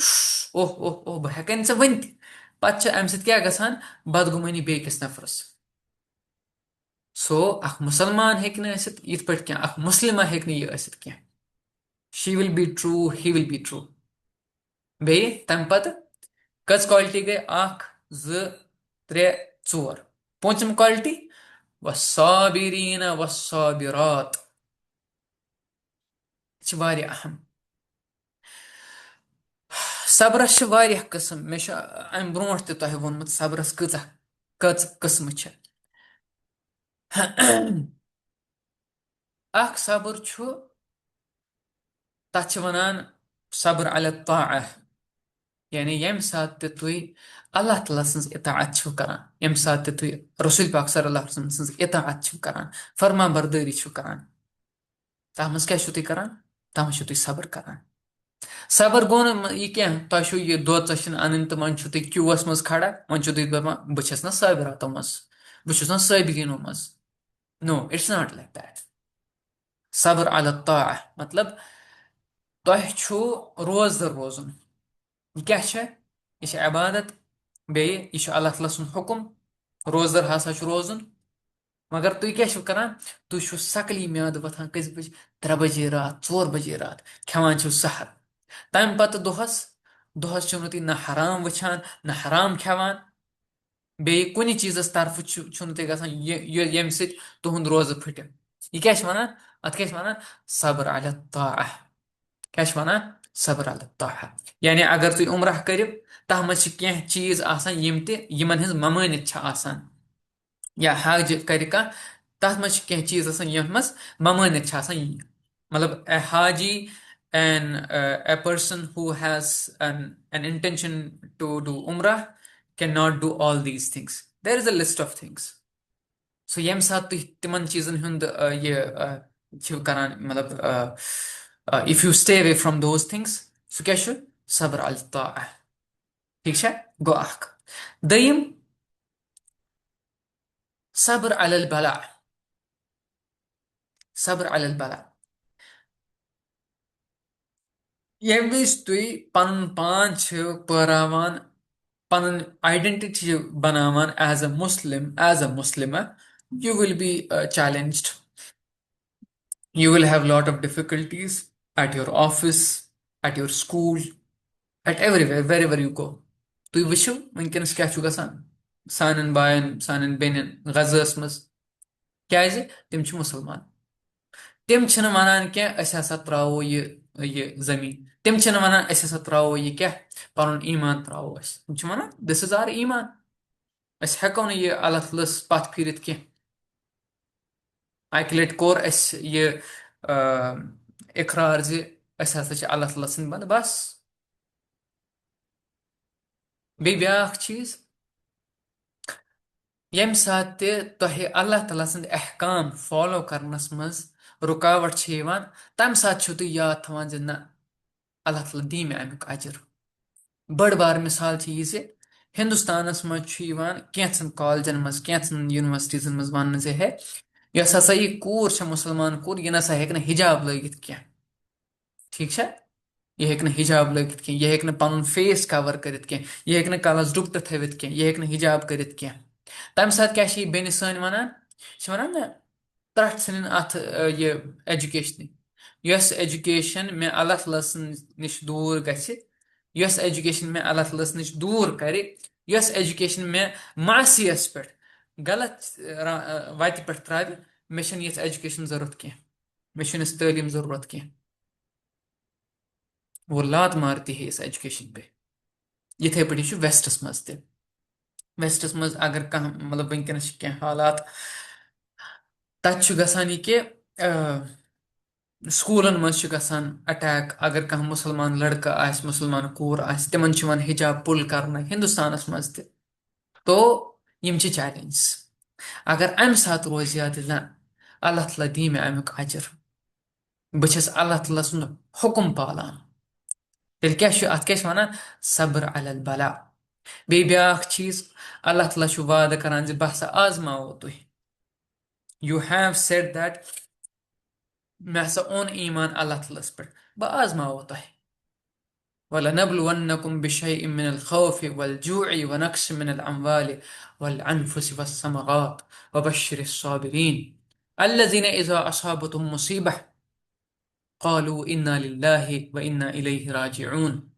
ओह ओह ओह बह हेकन से वन पे अम क्या गसान बदगुमानी बेकिस नफरस सो अख मुसलमान हेक इत पे क्या अख मुस्लिमा हेक यह क्या she will be true he will be true बे तम पत कच क्वालिटी गई अख ज त्रे चोर पूंचम क्वालिटी वस्साबिरीन वस्साबिरात वारिया अहम सब्रस वारिया किस्म मे अम ब्रोट ते तोह वोनमुत सब्रस कच किस्म अख सब्र छु तथ वनान सब्र अल ताअह यानी यम सात ते तुई अल्लाह ताला सन्स इताअत छु करान यम सात ते तुई रसूल पाक सल्लल्लाहु अलैहि वसल्लम सन्स इताअत छु करान फरमा बरदरी छु करान तह मस क्या छु तुई करान तह मस छु तुई सब्र करान सब्र गो न यह क्या तह छु यह दो चशन अनन तो मन छु तुई क्यूस मज खड़ा मन छु तुई दपान बह छस ना साबिरातो मज बह छुस ना साबिरीनो मज no it's not like that सब्र अल ताअह मतलब तह छु रोजदर रोजन यह क्या यह इबादत बे यह अल्लाह ताला सुन हुकुम रोजदर हसा रोजन मगर तुम क्या करान तुम सकली म्याद वथान कस बज 3 बजे रात 4 बजे रात खेवान सहर तम पत दोहस दोहस छो तुम ना हराम वछान ना हराम खेवान बे कुन चीजस तरफ छो तुम गसान ये तुंद रोज फट यह क्या वनान अत क्या वनान सब्र अल ताअह क्या वनान सब्र अल ताअह यानी अगर तुम उम्रह करो तह मज कह चीज आसान यम ते यमन हज ममानित आसान या हज कर तथ मज कह चीज आसान यथ मज ममानित मतलब ए हाजी and a person who has an intention to do umrah cannot do all these things. There is a list of things. So yem साथ तुम तिमन चीजन हुंद ये छो करान मतलब if you stay away from those things सो क्या छु सब्र अल ताअह ठीक है गो अख दयिम सब्र अल बला सब्र अल बला यम विज तुई पन पान परावान पन आइडेंटिटी बनावान as a Muslim you will be challenged. You will have a lot of difficulties at your office, at your school, at everywhere, wherever you go. तुई वुचो वनकस क्या गसान सान बायन सान बेन गजस मज क्या तम मुसलमान तम वनान क्या हसा त्रो ये जमीन तम वनान हसा त्रो यह क्या पुन ईमान त्रो तम वनान दिस इज आर ईमान हेको यह अल्लाह तलस पथ फिरत कह अकि लट कोर यह इकरार हसा अल्लाह तला सद बंद बस बे ब्या चीज यम सात तह अल्लाह तला सद अहकाम फॉलो करनस मज रुकावट तम सात तुम याद थवान ना अल्लाह तला दी मे अमुक अजर बड़ बार मिसाल यह हिंदुस्तानस मज कैंसन कॉलेजन मज कैंसन यूनिवर्सिटीजन मज वन है यस हसा यह कूर मुसलमान कूर यह नसा हेक हिजाब लगित कह ठीक है यह हेक हिजाब लगित कह यह हेक पन फेस कवर करित कह यह हेक कलस दुपट्ट थवित कह यह हेक हिजाब करित कह तम सात क्या बेन सन वनान ना त्रट सन अत यह एजुकेशन यस एजुकेशन मे अल्लाह तला निश दूर गि यस एजुकेशन मे अल्लाह तला निश दूर कर यस एजुकेशन मे मासियस पे गलत वत पे त्र मे ये एजुकेशन जरूरत कह मे तालीम जरूरत कह वो लात मारती है इस एजुकेशन पे इथे पे वेस्टस मज वेस्टस मज अगर कह मतलब वनकस क्या हालात तत गसान यह कि स्कूलन मज अटैक अगर कह मुसलमान लड़का मुसलमान कूर तिमन हिजाब पुल कर हिंदुस्तानस मज तो यम चैलेंज अगर अम सात रोज याद ना अल्लाह तला दी मे अमुक अजर बस अल्लाह ताला सुन हुक्म पालान तेल क्या अत क्या वन सब्र अलल बला बे ब्याख चीज अल्लाह ताला वादा करान बह हसा आजमाओ तुह you have said that may हसा ओन ईमान अल्लाह तलस पे बह आजमाओ तुह वलनबलवन्नकुम बिशैइन मिनल खौफि वल जूइ व नक्स मिनल अमवालि वल अनफुसि वस्समरात वबश्शिरिस साबिरीन الذين إذا أصابتهم مصيبة قالوا إنا لله وإنا إليه راجعون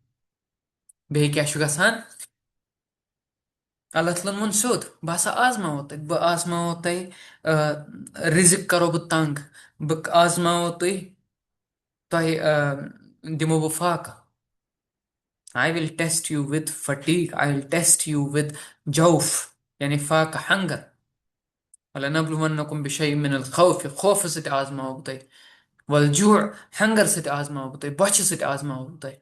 बेह क्या गसान अल्लाह तलन वोन सोद बह हसा आजमाओ तुह बह आजमाओ तुह रिजिक करो बह तंग बह आजमाओ तुह दिमो बह फाका I will test you with fatigue. I will test you with jawf यानी फाका हंगर वलनबलवन्नकुम बिशैइन मिनल खौफ खौफ सत आजमाओ तुह वल जूअ हंगर सत आजमाओ तुह बच सत आजमाओ तुह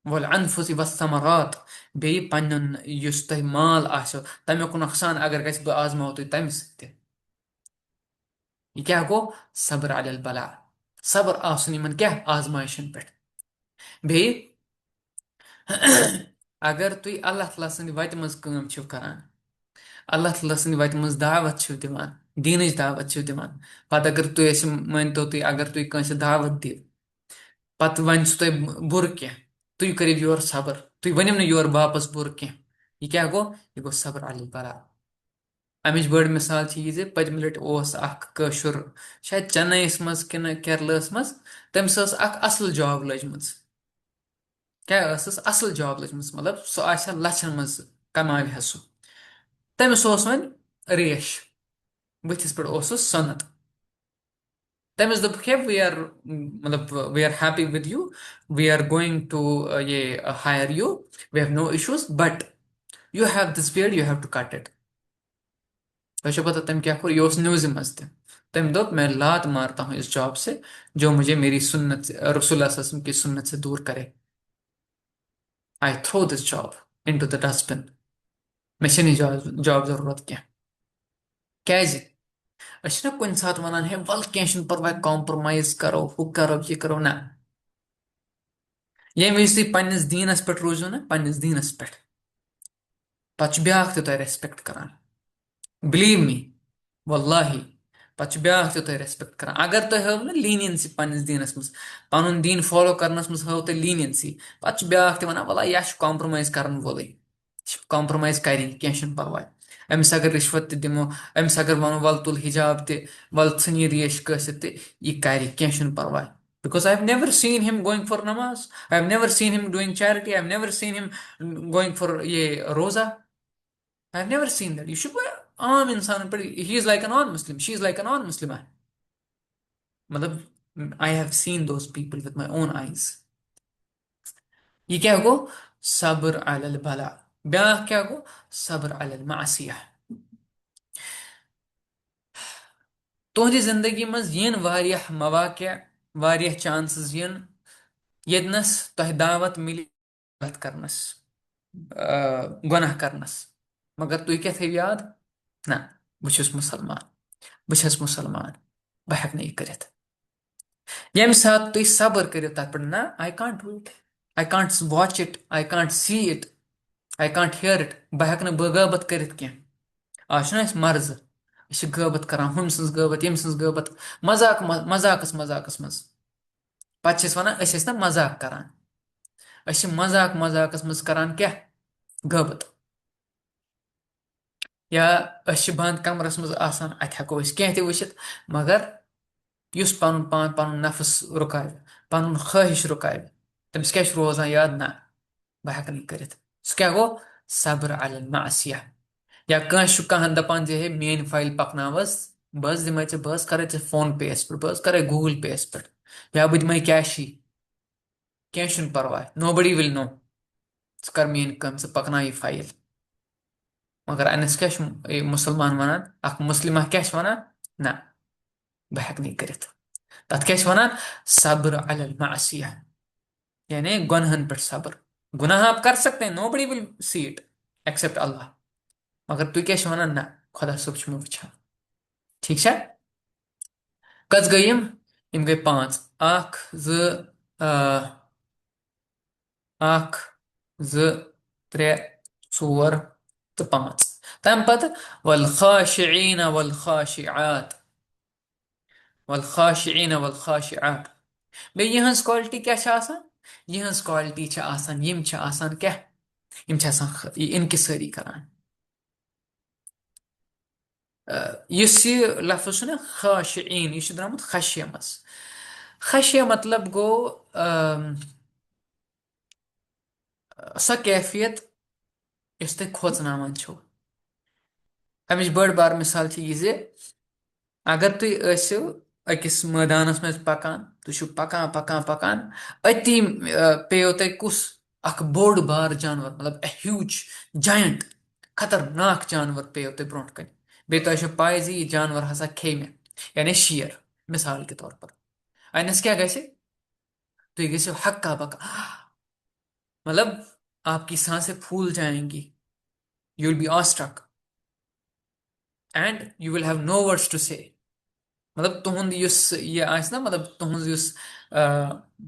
वल अनफुसि वस्समरात बे पन्न युस तुह माल आसो तमिक नुकसान अगर गस बह आजमाओ तुह तम सत यह क्या गो सब्र अलल बला सब्र आसन यमन क्या आजमाइशन पे बे अगर तुह अल्लाह तला सद वत मज काम छो करान अल्लाह तला सद वत मज दावत छो दिवान दीनच दावत छो दिवान पत अगर तुह मानतो तुह अगर तुह कंस दावत दी पत वन तुह बुर कह तुह करिव योर सब्र तुह वनिव न योर बापस बुर कह यह क्या गो यह गो सब्र अलल बला अमिच बड़ मिसाल यह पतम लट कशुर शायद चेन्नईस मज कि केरलस मज तमिस असल जॉब लजम क्या असल जॉब लजम मतलब सह लछन मज कमाव सह तमिस वन रेश बुथिस पे सनत तमिस दोप वी आर मतलब we are happy with you we are going to ये hire you we have no issues but you have this beard you have to cut it तो पता तम क्या कर ये न्यूज मज तम दोप मैं लात मारता हूँ इस जॉब से जो मुझे मेरी सुन्नत रसूल की सुन्नत से दूर करे I throw this job into the dustbin मे जॉब जरूरत क्या कुन सात वन है वल कह परवाह कॉम्प्रोमाइज करो हु करो यह करो ना ये विज तुम पन्निस दीनस पे रोजो ना पन्निस दीनस पे पत ब्याख ते तुह रेस्पेक्ट करान बिलीव मी वल्लाहि पत ब्याख ते तुह रेस्पेक्ट करान अगर तुह हव ना लीनियंसी पन्निस दीनस मज पनुन दीन फॉलो करनस मज हव तुह लीनियंसी पत ब्याख ते वना वल्ला यह कॉम्प्रोमाइज करन वोले कॉम्प्रोमाइज करी कह परवाह अमिस अगर रिश्वत दिमो अमिस अगर वनो वल तुल हिजाब ते वल सन यह रेश कसित ते यह कर कह परवाह because I've never seen him going for namaz. I've never seen him doing charity. I've never seen him going for ye roza. I've never seen that. You should be आम इंसान पर he is like a non-Muslim. She is like a non-Muslim. मतलब I have seen those people with my own eyes. ये क्या गो सब्र अलल बला ब्याह क्या गो सब्र अलल मासिया तुहदी जिंदगी मज यन वारियाह मवाक़े वारियाह चांसेस यन यदनस तह दावत मिली गलत करनस गुनाह करनस मगर तुह क्या थे याद ना बस मुसलमान बस मुसलमान बह हेक यह करित यम सात तुह सब्र करियो तथ पे ना आई can't do it I can't watch it I can't see it I can't hear it बह हेक बगावत करित कह आज मर्ज गबत कर हम सज गबत यम सज गबत मजाक मजाकस मजाकस मज पे वन ना मजाक करान मजाक मजाकस मज करान क्या गबत या बंद कमरस मज आसान अत हेको कह वचित मगर युस पन पान पन नफ्स रुकाव पन ख्वाहिश रुकाव तमिस क्या रोजान याद ना बह हेक कर सह क्या गो सब्र अलल मासिया या कह दपान हे मेन फाइल पकनवस बस दिमे बस करे फोन पे पे बस करे गूगल पे पे या बह दिमे कैशी कह परवाह नो बडी विल नो कर मेन कम पकना यह फाइल मगर अनस क्या मुसलमान वनान मुस्लिमा क्या वनान ना बह हेक कर तथ क्या वनान सब्र अलल मासिया यानी गुनहन पे सब्र गुनाह आप कर सकते हैं nobody will see it except Allah मगर तु क्या वनान ना खुदा सोब मे वुचान ठीक है कस गयम यम गई पांच अ, अख त्रे चोर तो पांच तम पत वल खाशिईन वल खाशिआत वल खाशिईन वल खाशिआत बे यहंस क्वालिटी क्या छ आसान यहंस क्वालिटी छ आसान यम छ आसान क्या यम छ आसान इनकिसारी करान युस ये लफ्ज छ ना खाशिईन यह द्रमुत खशिय मस खशिय मतलब गो सो कैफियत यस तुम खोचनावान छो अमिच बड़ बार मिसाल छ यह अगर तुम ऐसो अकिस मैदानस मज पकान तुम पकान पकान पकान अति पेयो तुम कुस अख बोड़ बार जानवर मतलब ए ह्यूज जायंट खतरनाक जानवर पेयो तुम ब्रोट कन बे तो पाए यह जानवर हसा खे मे यानी शेर मिसाल के तौर पर अनस क्या गसे तुम गो हक्का बक्का मतलब आपकी सांसें फूल जाएंगी you will be awestruck and you will have no words to say मतलब तुहद ये आस ना मतलब तुहद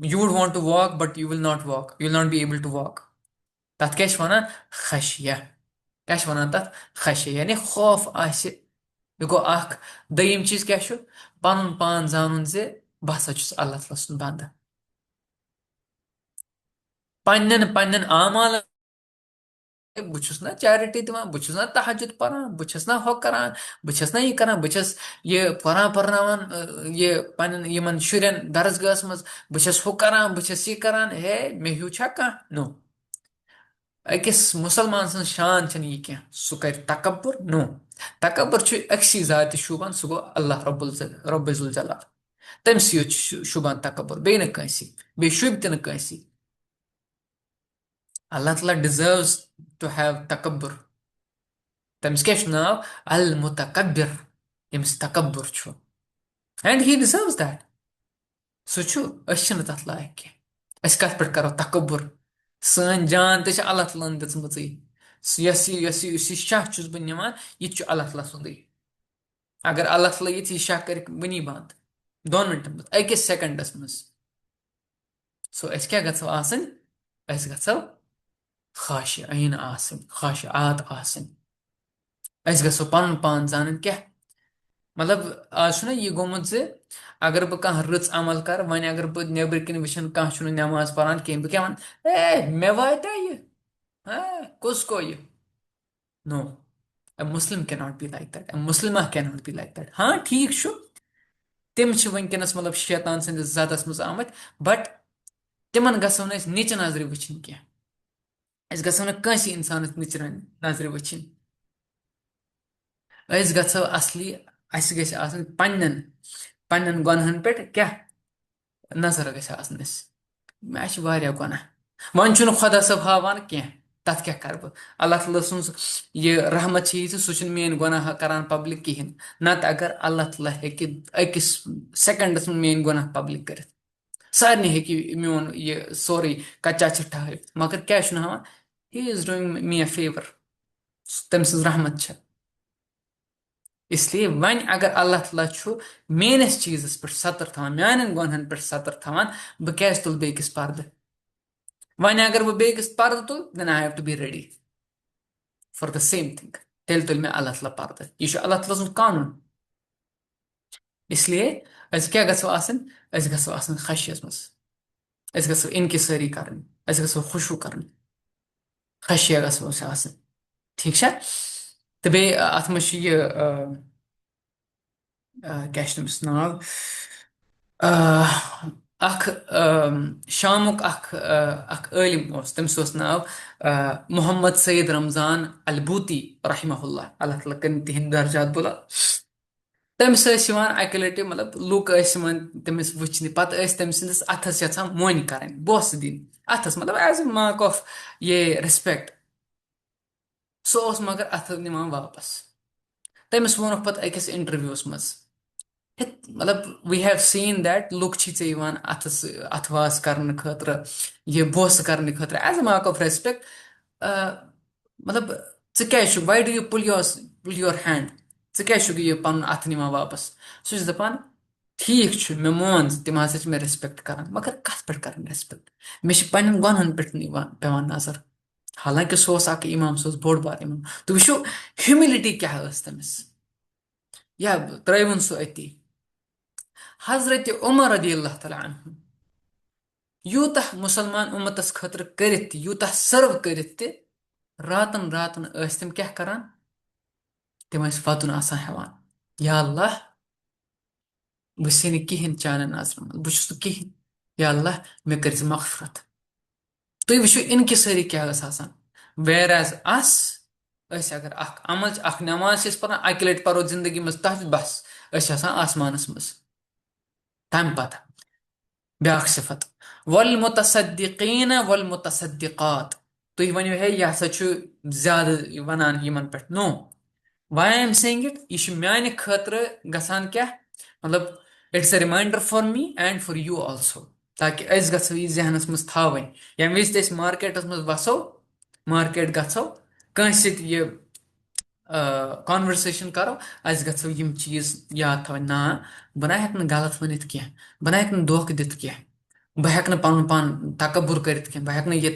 you would want to walk but you will not walk you will not be able to walk तथ क्या वन खशिया क्या वन तथ खशिया यानी खौफ आस यह गो दयिम चीज क्या पन पान जानन जे बह हसा अल्लाह ताला सुन बंद पन्न आमाल बहुत ना चैरिटी दिवान बहुत ना तहजुद परान बहुत ना हो करान बहुत ना यह करान बहुत यह कुरान परनावान ये पन्न यमन शुरन दरसगाहस मज बहुत हु करान बहुत यह करान हे मे हूँ छा कह नो अकिस मुसलमान सन शान छन यह कह सह कर तकब्बुर नो तकब्बुर छु अक्सी जाति शुबान सह गो अल्लाह रब्बुल जलाल तमसी योत शुबान तकब्बुर बे न कंसी बे शुभ त न कंसी अल्लाह ताला डिजर्व्स टू हैव तकब्बुर तमिस क्या नाव अल मुतकब्बिर यमिस तकब्बुर छु and he deserves that so छु अस तथ लायक कह अस कत पे करो तकब्बुर सन जान तो अल्लाह ताला दिम यस शाह चुस बह निवान यह अल्लाह ताला सुंदे अगर अल्लाह ताला ये शाह कर वनी बंद दोन मिनटन मज अकिस सेकंडस मज सो अस क्या गो आसन अस गो खाशिईन आसन खाशिआत आसन अस गो पन पान जान क्या मतलब आज ना यह गोमुत जे अगर बह कह रच अमल कर वन अगर बह नेबर कन वचन कह नमाज परान कह बह क्या वन ए मे वात्या यह कुस को यह no a Muslim cannot be like that a Muslimah cannot be like that हाँ ठीक छु तिम वनकस मतलब शैतान सन्दस जदस मज आमत बट तिमन गो निच नजर वुचन कह अस गो नस इंसानस निच नजर वुचन अस गो असली अस गन पन्न गुनहन पे क्या नजर गस मे गुनाह वन खुदा सब हावान कह तथ क्या कर बह अल्लाह ताला सुन यह रहमत सह मेन गुनाह करान पब्लिक कहें नत अगर अल्लाह ताला अकिस सेकंडस मेन गुनाह पब्लिक कर सारे मोन यह सोरे कच्चा चिट्ठा हावित मगर क्या हावान he is doing me a favour तम सज रहमत इसलिए वन अगर अल्लाह ताला मेनस चीजस पे सतर थवान मान गुनहन पे सतर थवान बह क्या तुल बेकिस पर्द वन अगर बह बेकिस पर्द तुल then I have to be ready for the same thing तेल तुल मे अल्लाह ताला पर्द यह अल्लाह ताला सुन कानून इसलिए अस क्या गो अस गो खशियस मज अस गो इनकिसारी कर अस गो खुशू कर खशिया गो ठीक है तो बे अत मज क्या नाव अख शामुक अख आलिम तमिस नाव मोहम्मद सईद रमजान अलबूती रहमहुल्लाह अल्लाह ताला कर तिहंद दर्जात बुलंद तमिस अकि लटि मतलब लूक तमिस वुचन पे तम सस अथस यहां मोन कर बोस दिन अथस मतलब एज ए मार्क ऑफ ये रिस्पेक्ट सह मगर अथ निवान वापस तमिस वोन पे अकिस इंटरव्यूस मज मतलब we have seen that look अथस अथवास कर खतर यह बोस कर खतर as a mark of respect मतलब क्या why do you pull your hand क्या यह पन अथ निवान वापस सह दपान ٹھیٖک چھُ مےٚ مون تِم ہسا چھِ مےٚ ریسپیکٹ کران مگر کتھ پٮ۪ٹھ کران ریسپیکٹ مےٚ چھِ پننٮ۪ن گۄنہن پٮ۪ٹھ پیوان نظر حالانکہِ سُہ اوس اکھ اِمام سُہ اوس بوٚڑ بار اِمام تُہۍ وٕچھو ہیوملٹی کیٛاہ ٲس تٔمِس یا ترٲیوُن سُہ أتی حضرت عمر رضی اللہ تعالیٰ عنہ یوٗتاہ مُسلمان اُمتس خٲطرٕ کٔرِتھ تہِ یوٗتاہ سٔرو کٔرِتھ تہِ راتن راتن ٲسۍ تِم کیٛاہ کران تِم ٲسۍ وَتُن آسان ہٮ۪وان یا اللہ بہٕ چھُسے نہٕ کِہینۍ چانٮ۪ن نظرن منٛز بہٕ چھُس نہٕ کِہینۍ یا اللہ مےٚ کٔرۍ زِ مغفرت تُہۍ وٕچھِو اِنکِسٲری کیٛاہ ٲس آسان ویر ایز اس أسۍ اگر اکھ عمل چھِ اکھ نٮ۪ماز چھِ أسۍ پران اکہِ لٹہِ پرو زندگی منٛز تتھ بس أسۍ چھِ آسان آسمانس منٛز تمہِ پتہٕ بیاکھ صفت والمتصدقین والمتصدقات تُہۍ ؤنِو ہے یہِ ہسا چھُ زیادٕ ونان یِمن پٮ۪ٹھ نو واے ایم سیئنگ اٹ یہِ چھُ میانہِ خٲطرٕ گژھان کیٛاہ مطلب it's a reminder for me and for you also تاکہِ أسۍ گژھو یہِ ذہنس منٛز تھاوٕنۍ ییٚمہِ وِزِ تہِ أسۍ مارکیٹس منٛز وسو مارکیٹ گژھو کٲنٛسہِ سۭتۍ یہِ کانورسیشن کرو اَسہِ گژھو یِم چیٖز یاد تھاوٕنۍ نا بہٕ نہ ہٮ۪کہٕ نہٕ غلط ؤنِتھ کینٛہہ بہٕ نہ ہٮ۪کہٕ نہٕ دھوکہٕ دِتھ کینٛہہ بہٕ ہٮ۪کہٕ نہٕ پنُن پان تکبُر کٔرِتھ کینٛہہ بہٕ ہٮ۪کہٕ نہٕ یہِ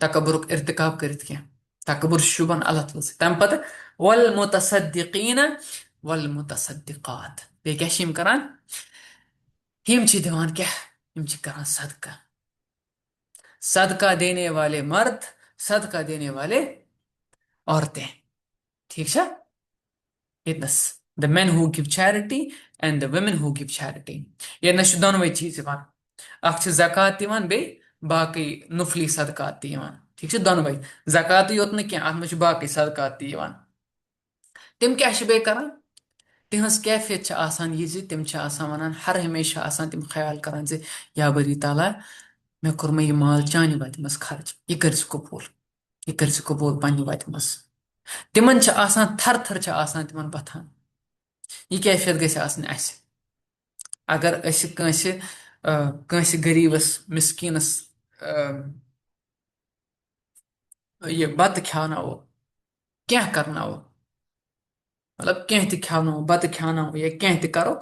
تکبُرُک ارتکاب کٔرِتھ کینٛہہ تکبُر چھُ شوٗبان اللہ تعالیٰ سۭتۍ تمہِ پتہٕ والمتصدقین والمتصدقات بیٚیہِ کیاہ چھِ یِم کران یِم چھِ دِوان کیاہ یِم چھِ کران صدقہ صدقہ دینے والے مرد صدقہ دینے والے عورتیں ٹھیک چھا ییٚتنس the men who give charity and the women who give charity ییٚتنس چھِ دۄنوے چیٖز یِوان اکھ چھِ زکات یِوان بیٚیہِ باقٕے نفلی صدقات تہِ یِوان ٹھیک چھِ دۄنوے زکاتٕے یوت نہٕ کینٛہہ اتھ منٛز چھِ باقٕے صدقات تہِ یِوان تِم کیاہ چھِ بیٚیہِ کران تِہنٛز کیفیت چھِ آسان یہِ زِ تِم چھِ آسان ونان ہر ہمیشہ آسان تِم خیال کران زِ یا بٔری تعالیٰ مےٚ کوٚر مےٚ یہِ مال چانہِ وتہِ منٛز خرٕچ یہِ کٔرۍ زِ قبوٗل یہِ کٔرۍ زِ قبوٗل پننہِ وتہِ منٛز تِمن چھِ آسان تھر تھر چھِ آسان تِمن بتھان یہِ کیفیت گژھِ آسٕنۍ اَسہِ اگر أسۍ کٲنٛسہِ غریٖبس مِسکیٖنس یہِ بتہٕ کھیٛاوناوو کینٛہہ کرناوو مطلب کینٛہہ تہِ کھیٛاوناوو بتہٕ کھیٛاوناوو یا کینٛہہ تہِ کرو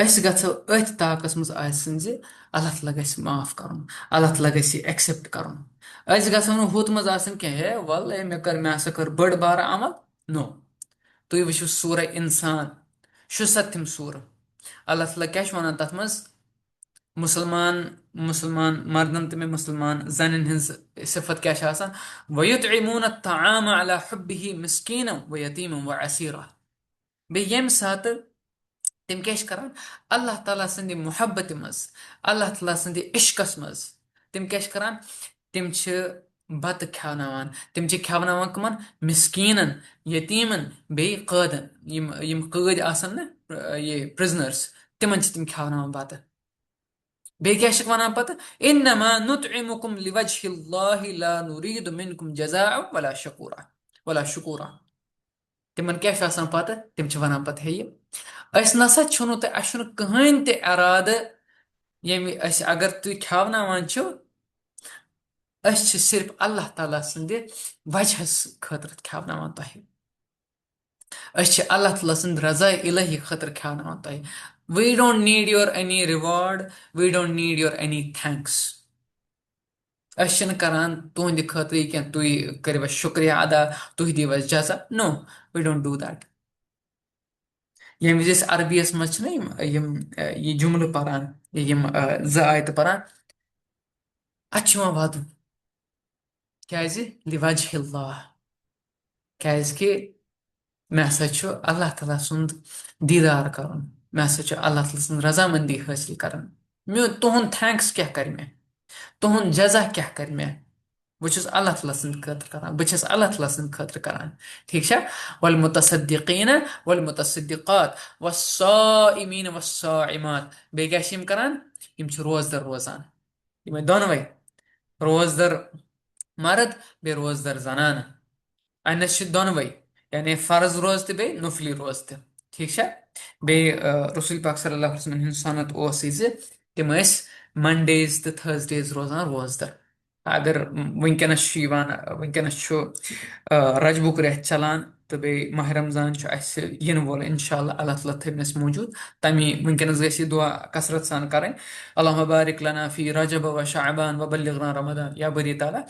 أسۍ گژھو أتھۍ طاقس منٛز آسٕنۍ زِ اللہ تعالیٰ گژھِ معاف کرُن اللہ تعالیٰ گژھِ یہِ ایکسیپٹ کرُن أسۍ گژھو نہٕ ہُتھ منٛز آسٕنۍ کینٛہہ ہے وَلہٕ ہے مےٚ ہسا کٔر بٔڑ بارٕ عمل نو تُہۍ وٕچھِو سورہ اِنسان شُستِم سورہ اللہ تعالیٰ کیاہ چھُ وَنان تَتھ منٛز مُسلمان مردن تہٕ بیٚیہِ مُسلمان زنٮ۪ن ہٕنٛز صفت کیاہ چھِ آسان وَیُطعِموٗنَ الطَّعَامَ عَلَى حُبِّهِ مِسکیٖنًا وَیَتیٖمًا وَأَسیٖرًا بیٚیہِ ییٚمہِ ساتہٕ تِم کیاہ چھِ کران اللہ تعالیٰ سٕنٛدِ محبتہِ منٛز اللہ تعالیٰ سٕنٛدِ عشقس منٛز تِم کیاہ چھِ کران تِم چھِ بتہٕ کھیٛاوناوان تِم چھِ کھیٛاوناوان کٕمن مِسکیٖنن یتیٖمن بیٚیہِ قٲدن یِم قٲدۍ آسن نہ یہِ پرزنٲرٕس تِمن چھِ تِم کھیٛاوناوان بتہٕ بیٚیہِ کیاہ چھِکھ وَنان پتہٕ اِنما نُطعِمُکُم لِوجهِ اللہِ لا نُریٖدُ مِنکُم جزاء ولا شُکوٗرا تِمن کیاہ چھُ آسان پتہٕ تِم چھِ وَنان پتہٕ ہے أسۍ نسا چھُنہٕ تۄہہِ اَسہِ چھُنہٕ کٕہٕنۍ تہِ ارادٕ ییٚمہِ أسۍ اگر تُہۍ کھیٛاوناوان چھِو أسۍ چھِ صرف اللہ تعالیٰ سٕنٛدِ وجہس خٲطرٕ کھیٛاوناوان تۄہہِ أسۍ چھِ اللہ تعالیٰ سٕنٛدِ رضاے الہی خٲطرٕ کھیٛاوناوان تۄہہِ we don't need your any reward we don't need your any thanks أسۍ چھِنہٕ کران تُہنٛدِ خٲطرٕ یہِ کینٛہہ تُہۍ کٔرِو اَسہِ شُکریہ ادا تُہۍ دِیِو اَسہِ جزا نو وی ڈونٹ ڈوٗ دیٹ ییٚمہِ وِزِ أسۍ عربیَس منٛز چھِنہ یِم یہِ جُملہٕ پران یِم زٕ آیتہٕ پران اَتھ چھُ یِوان وَدُن کیازِ لِوجهِ اللہ کیازِ کہِ مےٚ ہسا چھُ اللہ تعالیٰ سُنٛد دیٖدار کرُن مےٚ ہسا چھُ اللہ تعالیٰ سٕنٛز رضامندی حٲصِل کران تُہُنٛد تھینکٕس کیاہ کرِ مےٚ تُہُنٛد جزا کیاہ کرِ مےٚ بہٕ چھُس اللہ تعالیٰ سٕنٛدِ خٲطرٕ کران بہٕ چھَس اللہ تعالیٰ سٕنٛدِ خٲطرٕ کران ٹھیٖک چھا والمتصدقین والمتصدقات والصائمین والصائمات بیٚیہِ کیاہ چھِ یِم کران یِم چھِ روزدر روزان یِمے دۄنوے روزدر مرد بیٚیہِ روزدر زنانہٕ اَنس چھِ دۄنوے یعنی فرض روزٕ تہِ بیٚیہِ نفلی روزٕ تہِ ٹھیٖک چھا بیٚیہِ رسول پاک صلی اللہ علیہ وسلم ہُنٛد سنت اوس یہِ زِ تِم ٲسۍ منڈیز تہٕ تھٲرسڈیز روزان روزدر اگر وٕنکیٚنس چھُ یِوان وٕنکیٚنس چھُ رجبُک رٮ۪تھ چلان तो बे माह रमजान इन वोल इंशाल्लाह अल्लाह ताला थवन मौजूद तमी वनकस गि दुआ कसरत सान करें अल्लाहुम्मा बारिक लना फी रजब व शाबान व बल्लिगना रमदान या बरी ताला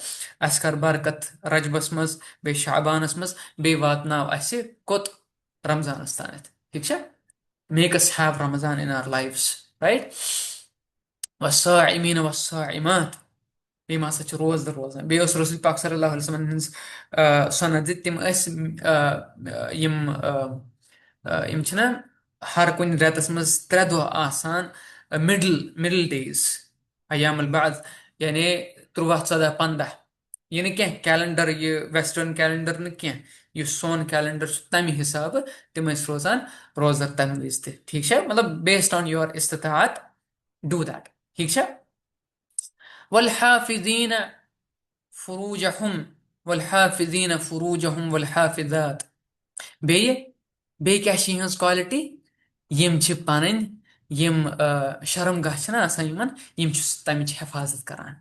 अस कर बरकत रजबस मज बे शाबानस मज बे वातनाव अस कोत रमजानस तानत ठीक है make us have Ramadan in our lives right والصائمين والصائمات بیٚیہِ ہسا چھِ روزدٕ روزان بیٚیہِ اوس رسول پاک صلی اللہ علیہ وسلم ہٕنٛز سۄنت زِ تِم ٲسۍ یِم چھِنہ ہر کُنہِ رٮ۪تس منٛز 3 دۄہ آسان مِڈل ڈیز ایام البعض یعنی 13 14 15 یہِ نہٕ کینٛہہ کیلنڈر یہِ ویسٹٲرن کیلنڈر نہٕ کینٛہہ یُس سون کیلنڈر چھُ تمہِ حسابہٕ تِم ٲسۍ روزان روزدر تمہِ وِزِ تہِ ٹھیٖک چھا مطلب بیسڈ آن یور استطاعت ڈوٗ دیٹ ٹھیٖک چھا والحافظين فروجهم والحافظات بیٚیہِ کیٛاہ چھِ یِہٕنٛز کالٹی یِم چھِ پنٕنۍ یِم شرمگاہ چھِنہ آسان یِم چھِ تمِچ حفاظت کران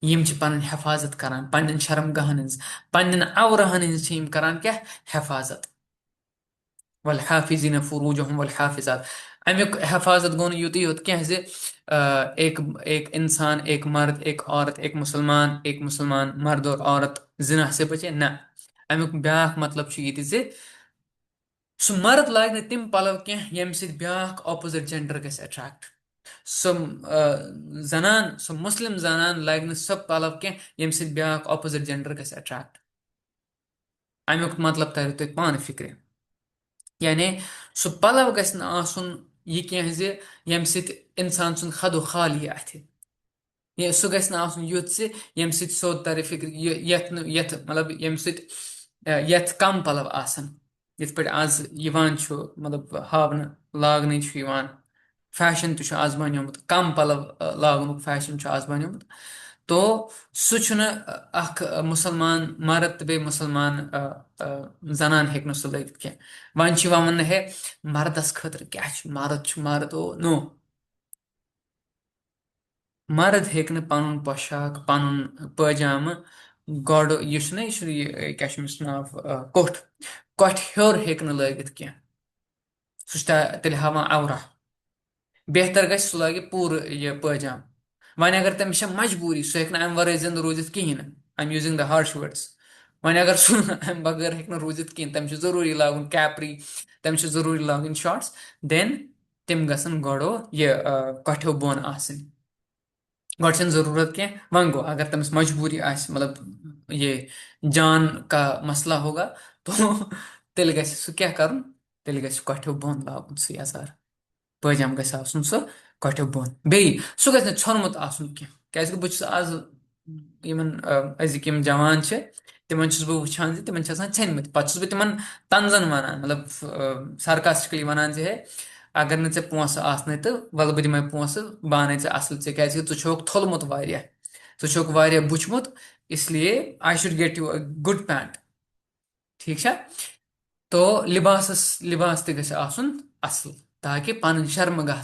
یِم چھِ پنٕنۍ حفاظت کران پننٮ۪ن شرمگاہن ہٕنٛز پننٮ۪ن عورہن ہٕنٛز چھِ یِم کران کیٛاہ حفاظت والحافظين فروجهم والحافظات امیُک حفاظت گوٚو نہٕ یُتُے یوت کینٛہہ زِ ایک انسان ایک مرد ایک عورت ایک مسلمان مرد اور عورت زنا سے بچے نہ امیُک بیٛاکھ مطلب چھُ یہِ تہِ زِ سُہ مرد لاگہِ نہٕ تِم پلو کینٛہہ ییٚمہِ سۭتۍ بیٛاکھ اپوزِٹ جینڈر گژھِ اٹریکٹ سُہ مسلم زنان لاگہِ نہٕ سۄ پلو کینٛہہ ییٚمہِ سۭتۍ بیٛاکھ اپوزِٹ جینڈر گژھِ اٹریکٹ امیُک مطلب ترِ تۄہہِ پانہٕ فِکرِ یعنی سُہ پلو گژھِ نہٕ آسُن یہِ کینٛہہ زِ ییٚمہِ سۭتۍ اِنسان سُنٛد خد و خال یی اَتھِ یا سُہ گژھِ نہٕ آسُن یُتھ زِ ییٚمہِ سۭتۍ سیوٚد ترِ فِکرِ یتھ مطلب ییٚمہِ سۭتۍ یتھ کم پلو آسن یِتھ پٲٹھۍ آز یِوان چھُ مطلب ہاونہٕ لاگنہٕ چھُ یِوان فیشن تہِ چھُ آز بنیومُت کم پلو لاگنُک فیشن چھُ آز بنیومُت تو سُہ چھُنہٕ اکھ مُسلمان مرد تہٕ بیٚیہِ مُسلمان زنان ہیٚکہِ نہٕ سُہ لٲگِتھ کینٛہہ وۄنۍ چھُ یِوان وننہٕ ہے مردس خٲطرٕ کیٛاہ چھُ مرد او نو مرد ہیٚکہِ نہٕ پنُن پۄشاک پنُن پٲجامہٕ گۄڈٕ یہِ چھُنہ یہِ چھُ کیٛاہ چھُ أمِس ناو کۄٹھِ ہیوٚر ہیٚکہِ نہٕ لٲگِتھ کینٛہہ سُہ چھُ تیٚلہِ ہاوان عورہ بہتر گژھِ سُہ لاگہِ پوٗرٕ یہِ پٲجام وۄنۍ اگر تٔمِس چھےٚ مجبوٗری سُہ ہیٚکہِ نہٕ امہِ ورٲے زِندٕ روٗزِتھ کِہیٖنۍ نہٕ آی M using the harsh words وۄنۍ اگر سُہ امہِ بغٲر ہیٚکہِ نہٕ روٗزِتھ کِہیٖنۍ تٔمِس چھُ ضروٗری لاگُن کیپری تٔمِس چھُ ضروٗری لاگٕنۍ شاٹٕس دین تِم گژھن گۄڈٕ یہِ کۄٹھیو بۄن آسٕنۍ گۄڈٕ چھنہٕ ضروٗرت کینٛہہ وۄنۍ گوٚو اگر تٔمِس مجبوٗری آسہِ مطلب یہِ جان کا مسلہ ہوگا تو تیٚلہِ گژھِ سُہ کیٛاہ کرُن تیٚلہِ گژھِ کۄٹھیو بۄن لاگُن سُہ یزار پٲجام گژھِ آسُن سُہ کۄٹھیو بۄن بیٚیہِ سُہ گژھِ نہٕ ژھیوٚنمُت آسُن کینٛہہ کیٛازِکہِ بہٕ چھُس آز یِمن أزِکۍ یِم جوان چھِ تِمن چھُس بہٕ وٕچھان زِ تِمن چھِ آسان ژھیٚنمٕتۍ پتہٕ چھُس بہٕ تِمن تنزن ونان مطلب سرکاسٹِکلی ونان زِ ہے اگر نہٕ ژےٚ پونٛسہٕ آسنَے تہٕ وَلہٕ بہٕ دِمے پونٛسہٕ بہٕ اَنَے ژےٚ اَصٕل ژےٚ کیٛازِکہِ ژٕ چھُکھ تھوٚلمُت واریاہ ژٕ چھُکھ واریاہ بُچھمُت اِسلیے I should get you a good pant ٹھیٖک چھا تو لِباس تہِ گژھِ آسُن اَصٕل تاکہِ پنٕنۍ شرمگاہ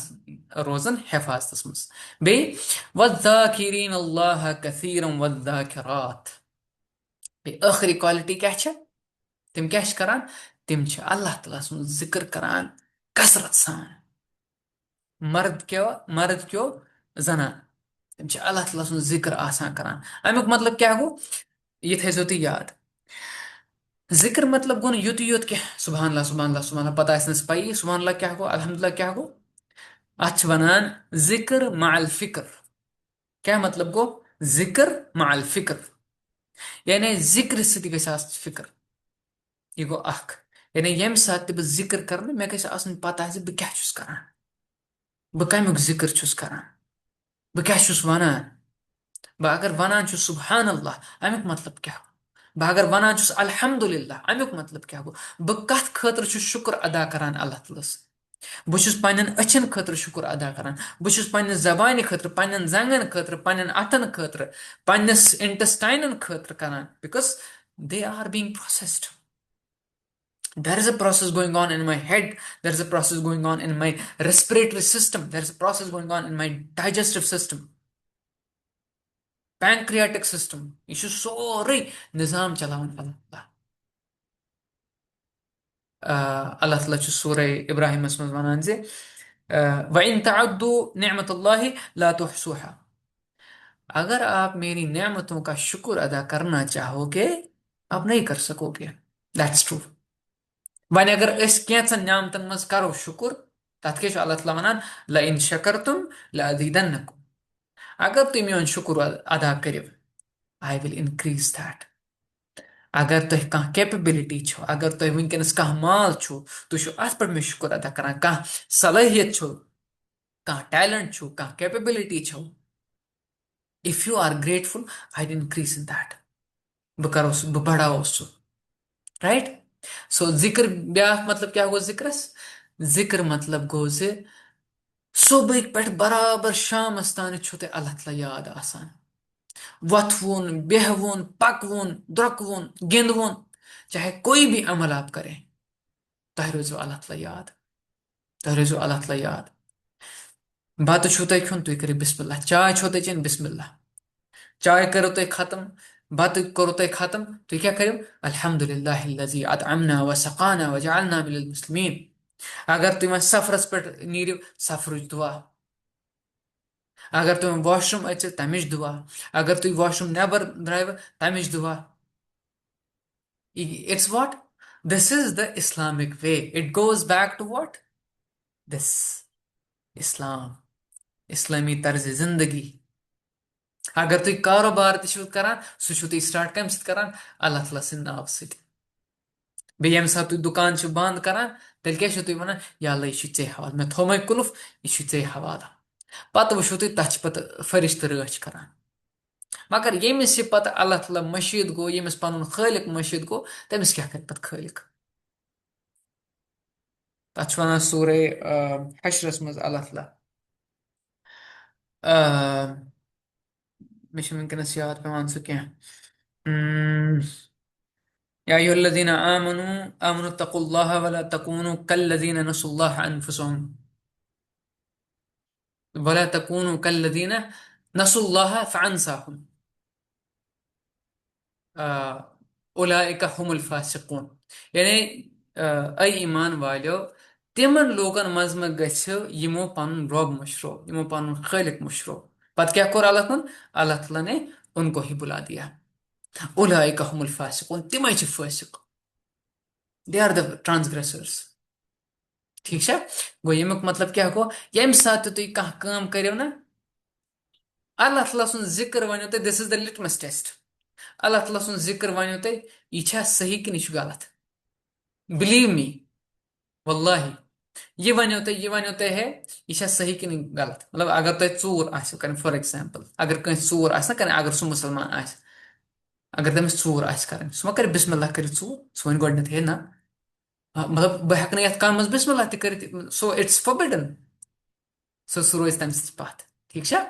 روزن حفاظتس منٛز بیٚیہِ والذاکِریٖنَ اللّٰہِ کثیٖرًا والذاکِرات بیٚیہِ ٲخری کالٹی کیٛاہ چھِ تِم کیٛاہ چھِ کران تِم چھِ اللہ تعالیٰ سُنٛد ذِکر کران کثرت سان مرد کیو زنان تِم چھِ اللہ تعالیٰ سُنٛد ذِکر آسان کران امیُک مطلب کیٛاہ گوٚو یہِ تھٲیزیو تُہۍ یاد ذِکر مطلب گوٚو نہٕ یُتُے یوت کینٛہہ سُبحان اللہ سُبحان اللہ سُبحان اللہ پتہٕ آسہِ نہٕ اَسہِ پَیی سُبحان اللہ کیٛاہ گوٚو الحمدُاللہ کیٛاہ گوٚو اَتھ چھِ وَنان ذِکر مع الفِکر کیٛاہ مطلب گوٚو ذِکر مع الفِکر یعنی ذِکرِ سۭتۍ گژھِ آسٕنۍ فِکر یہِ گوٚو اکھ یعنی ییٚمہِ ساتہٕ تہِ بہٕ ذِکر کرٕ نہ مےٚ گژھِ آسٕنۍ پتہ زِ بہٕ کیٛاہ چھُس کران بہٕ کمیُک ذِکر چھُس کران بہٕ کیٛاہ چھُس وَنان بہٕ اگر وَنان چھُس سُبحان اللہ امیُک مطلب کیٛاہ گوٚو بہٕ اگر وَنان چھُس الحمدُاللہ امیُک مطلب کیٛاہ گوٚو بہٕ کَتھ خٲطرٕ چھُس شُکُر ادا کران اللہ تعالیٰ ہس بہٕ چھُس پننٮ۪ن أچھن خٲطرٕ شُکُر ادا کران بہٕ چھُس پننہِ زبانہِ خٲطرٕ پننٮ۪ن زنٛگن خٲطرٕ پننٮ۪ن اَتھن خٲطرٕ پننِس اِنٹسٹاینن خٲطرٕ کران because they are being processed there is a process going on in my head there is a process going on in my respiratory system there is a process going on in my digestive system pancreatic system یہِ چھُ سورُے نِظام چلاوان اللہ تعالیٰ अल्लाह ताला छु सूरह इब्राहिमस मज वनान जे वइन तअद्दु निअमतुल्लाहि ला तुहसूहा। अगर आप मेरी नेमतों का शुक्र अदा करना चाहोगे, आप नहीं कर सकोगे। That's true. वन अगर कैंचन नेमतन मज करो शुक्र, तथ क्या अल्लाह ताला वनान ल इन शकरतुम ल अज़ीदन्नकुम। अगर तुम मेन शुक्र अदा करो, आई विल इंक्रीज दैट। अगर तुह कह कैपेबिलिटी छो, अगर तुह वनकस कह माल छो, तुम अत पे मे शुक्र अदा करान, कह सलाहियत छो, कह टैलेंट छो, कह कैपेबिलिटी छो, if you are grateful I increase in that. बह करो बह बढ़ाओ सो। राइट। सो जिक्र ब्या मतलब क्या गो जिक्रस? जिक्र मतलब गो जे सुबह पे बराबर शाम तान छो ते अल्लाह तला याद आसान। वथवुन बेहवुन पकवुन द्रकवुन गिंदवुन, चाहे कोई भी अमल आप करें, तह रोजो अल्लाह तला याद, तह रोजो अल्लाह तला याद। बत छो तह खुन तुम करो बिस्मिल्लाह, चाय छो तह चेन बिस्मिल्लाह, चाय करो तह खत्म, बत करो तह खत्म, तुम क्या करो? अल्हम्दुलिल्लाहिल्लज़ी अतअमना व सक़ाना व जअलना मिनल मुस्लिमीन। अगर तुम सफरस पे नीरो, सफरुच दुआ। अगर तुम वॉशरूम अचो तमिच दुआ। अगर तुम वॉशरूम नेबर द्राइव तमिच दुआ। It's what? This is the Islamic way. It goes back to what? This Islam. Islami tarz zindagi. अगर तुम कारोबार तु करान, सह तुम स्टार्ट कम सत करान? अल्लाह ताला सिंद नाव सत। बेय यम सात तुम दुकान बंद करान, तेल क्या तुम वनान? या अल्लाह यह ऐ हवाल, मे थोमे कुलुफ, यह ऐ हवाला। पत वो तुम तथ पत फरिश्त रच करान। मगर यमिस यह पत अल्लाह ताला मशीद गो, यमिस पन खालिक मशीद गो, तमिस क्या कर पत खालिक? तथ वन सूरे हशरस मज अल्लाह ताला मे वनकस याद पे सह क्या या अय्युहल्लज़ीना आमनू आमनु तकुल्लाह वला तकूनु कल्लज़ीना नसुल्लाह अनफुसहुम वला तकूनु कल्लज़ीना नसुल्लाह फअनसाहुम उलाइका हुमुल फासिकून। यानी ऐ ईमान वालो, तिमन लोगन मज मे गछो यमो पन रब मुशरो, यमो पन खालिक मुशरो। पत क्या कोर अल्लाह तन? अल्लाह ताला ने उनको ही बुला दिया। उलाइका हुमुल फासिकून, तिमै छ फासिक। They are the transgressors. ठीक है। गो यमुक मतलब क्या गो? यम साथ तुम कह काम करो ना, अल्लाह ताला सुन जिक्र वनो तो this is the litmus test. Allah ताला सुन जिक्र वनो तो यह सही कि यह गलत। बिलीव मी, वल्लाहि ये वनो तो है यह सही कि गलत। मतलब अगर तुम चूर आसो कर, फॉर एग्जाम्पल अगर कह चूर आस कर, अगर सह मुसलमान आस, अगर तमिस चूर आस कर, सह मा कर बिस्मिल्लाह कर चूर, सह वन गोडनेथ है ना। मतलब बह हेक ये कम मज बिस्मिल्लाह त कर, सो इट्स फॉरबिडन। सो रोज तम पथ। ठीक है।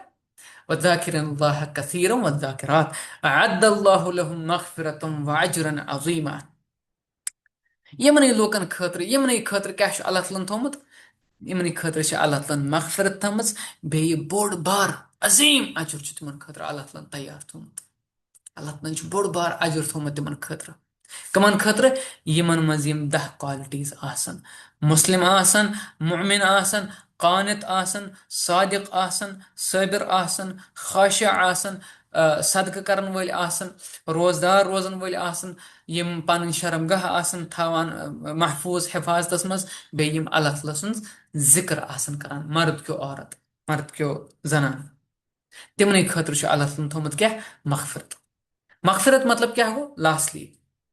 वज़ाकिरिन अल्लाह कसीरन वज़ाकिरात अअद्दल्लाहु लहुम मग़फ़िरतन व अजरन अज़ीमा। यमन लोकन खतर, यमन खतर क्या अल्लाह तआला थोमुत? यमन खतर अल्लाह तआला मग़फ़िरत थमज, बे बोड़ बार अजीम अजर तिमन खतर अल्लाह तआला तैयार थोमुत। अल्लाह तआला बोड़ बार अजर थोमुत तिमन खतर। कमन खतर? यमन मज यम 10 क्वालिटीज आसन, मुस्लिम आसन, मुमिन आसन, कानित आसन, सादिक आसन, सबिर आसन, खाशा आसन, सदक करन वल आसन, रोजदार रोजन वल आसन, यम पन शर्मगाह आसन थावान महफूज हिफाजतस मज, बे यम अल्लाह ताला सुन जिक्र आसन करान, मर्द क्यों औरत, मर्द क्यों जनान, तिमन खतर अल्लाह ताला थोमुत क्या? मगफिरत। मगफिरत मतलब क्या हो? लास्टली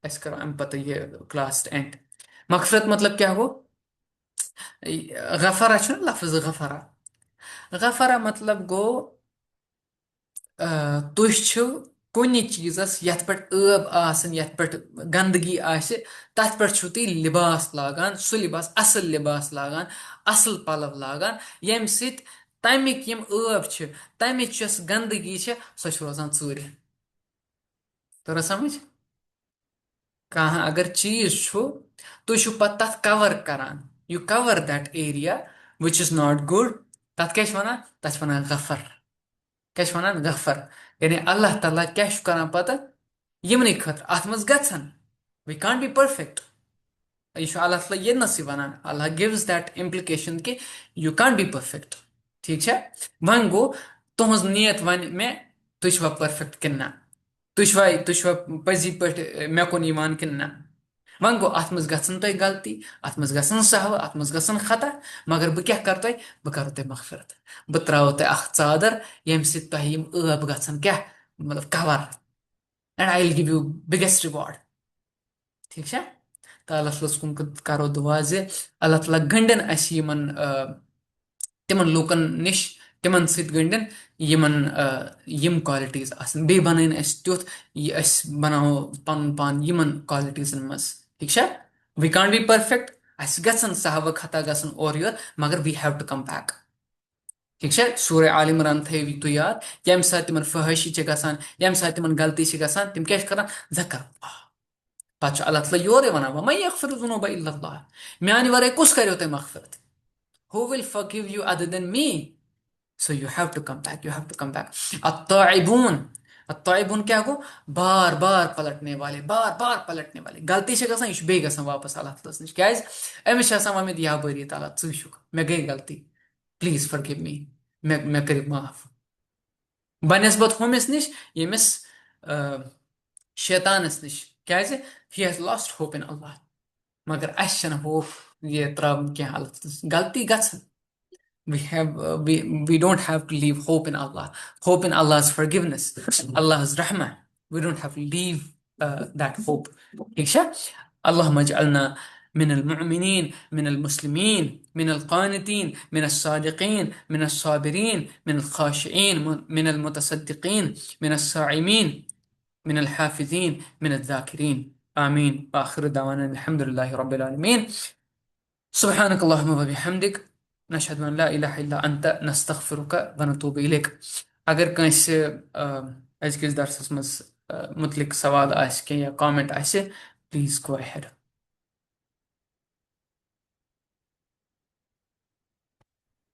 अस करो अम पत ये क्लास एंड। मगफिरत मतलब क्या हो? गफरा छु ना लफ्ज गफरा, गफरा मतलब गो तुह छु कुन चीजस यथ पे ऐब आसन, यथ पे गंदगी आसे, तथ पे छु तुम लिबास लागान, सु लिबास असल लिबास लागान, असल पलव लागान, यम सित तमिक यम ऐब छ, तमिच यस गंदगी छ, सो छु रोजान चूर। तोरा समझ? कहाँ अगर चीज छो, तो छु पत तथ कवर करान, you cover that area which is not good, तथ क्या वनान? तथ वनान गफर। क्या वनान? गफर। यानी अल्लाह ताला क्या करान पता? यमन खतर अत मज गन वी कांट बी परफेक्ट, यह अल्लाह ताला ये नसी वनान अल्लाह गिव्स दैट इम्प्लिकेशन कि यू कांट बी परफेक्ट ठीक है वन गो तुहज नीयत वन मे तुवा परफेक्ट कि ना तुवा पजी पे मे कुन ईमान कि ना वन गो अत मज गन तुम गलती अत मज गन सहव अत मज गन खता मगर बह क्या कर तुम बह करो तुम मगफरत बह त्रो तुम चादर ये सब गन क्या मतलब cover and I will give you biggest reward ठीक है तो अल्लाह ताला कुन करो दुआ जे अल्लाह ताला गंडन तिमन लूकन निश तिमन सत गंडन यम क्वालिटीज बे बन तुथ बनाओ पन पान यमन क्वालिटीजन मज ठीक है वी कांट बी परफेक्ट गसन सहव खता गसन और योर मगर we have to come back ठीक है सूर्य आल इमरान थो तु याद यम सात तिमन फहशी गसान यम सात तिमन गलती गसान तिम क्या कर कर पत् अल्लाह ताला योरे वन वमन यगफिर जुनूब इल्लल्लाह म्यान वराय कुस करो तुम मगफिरत who will forgive you other than me so you have to come back you have to come back अत्ताइबून अत्ताइबून क्या गो बार बार पलटने वाले गलती से गसान यह बे गसान वापस अल्लाह ताला निश क्या अमिस वमित या बरी ताला चुक मे गई गलती प्लीज फॉरगिव मी मे कर माफ बनस्बत हुमिस निश यमिस शैतानस निश क्या he has lost hope in Allah मगर अस होप ये त्रावन क्या गलती गसन we don't have to leave hope in Allah hope in Allah's forgiveness Allah's rahmah we don't have to leave that hope ठीक है اللهم اجعلنا من المؤمنين من المسلمين من القانتين من الصادقين من الصابرين من الخاشعين من المتصدقين من الصائمين من الحافظين من الذاكرين آمين وآخر دعوانا الحمد لله رب العالمين سبحانك اللهم وبحمدك نشهد أن لا إله إلا أنت نستغفرك ونتوب إليك अगर कंस अजकिस दरसस मज मुतलिक सवाल आस या कमेंट आसे प्लीज गो अहेड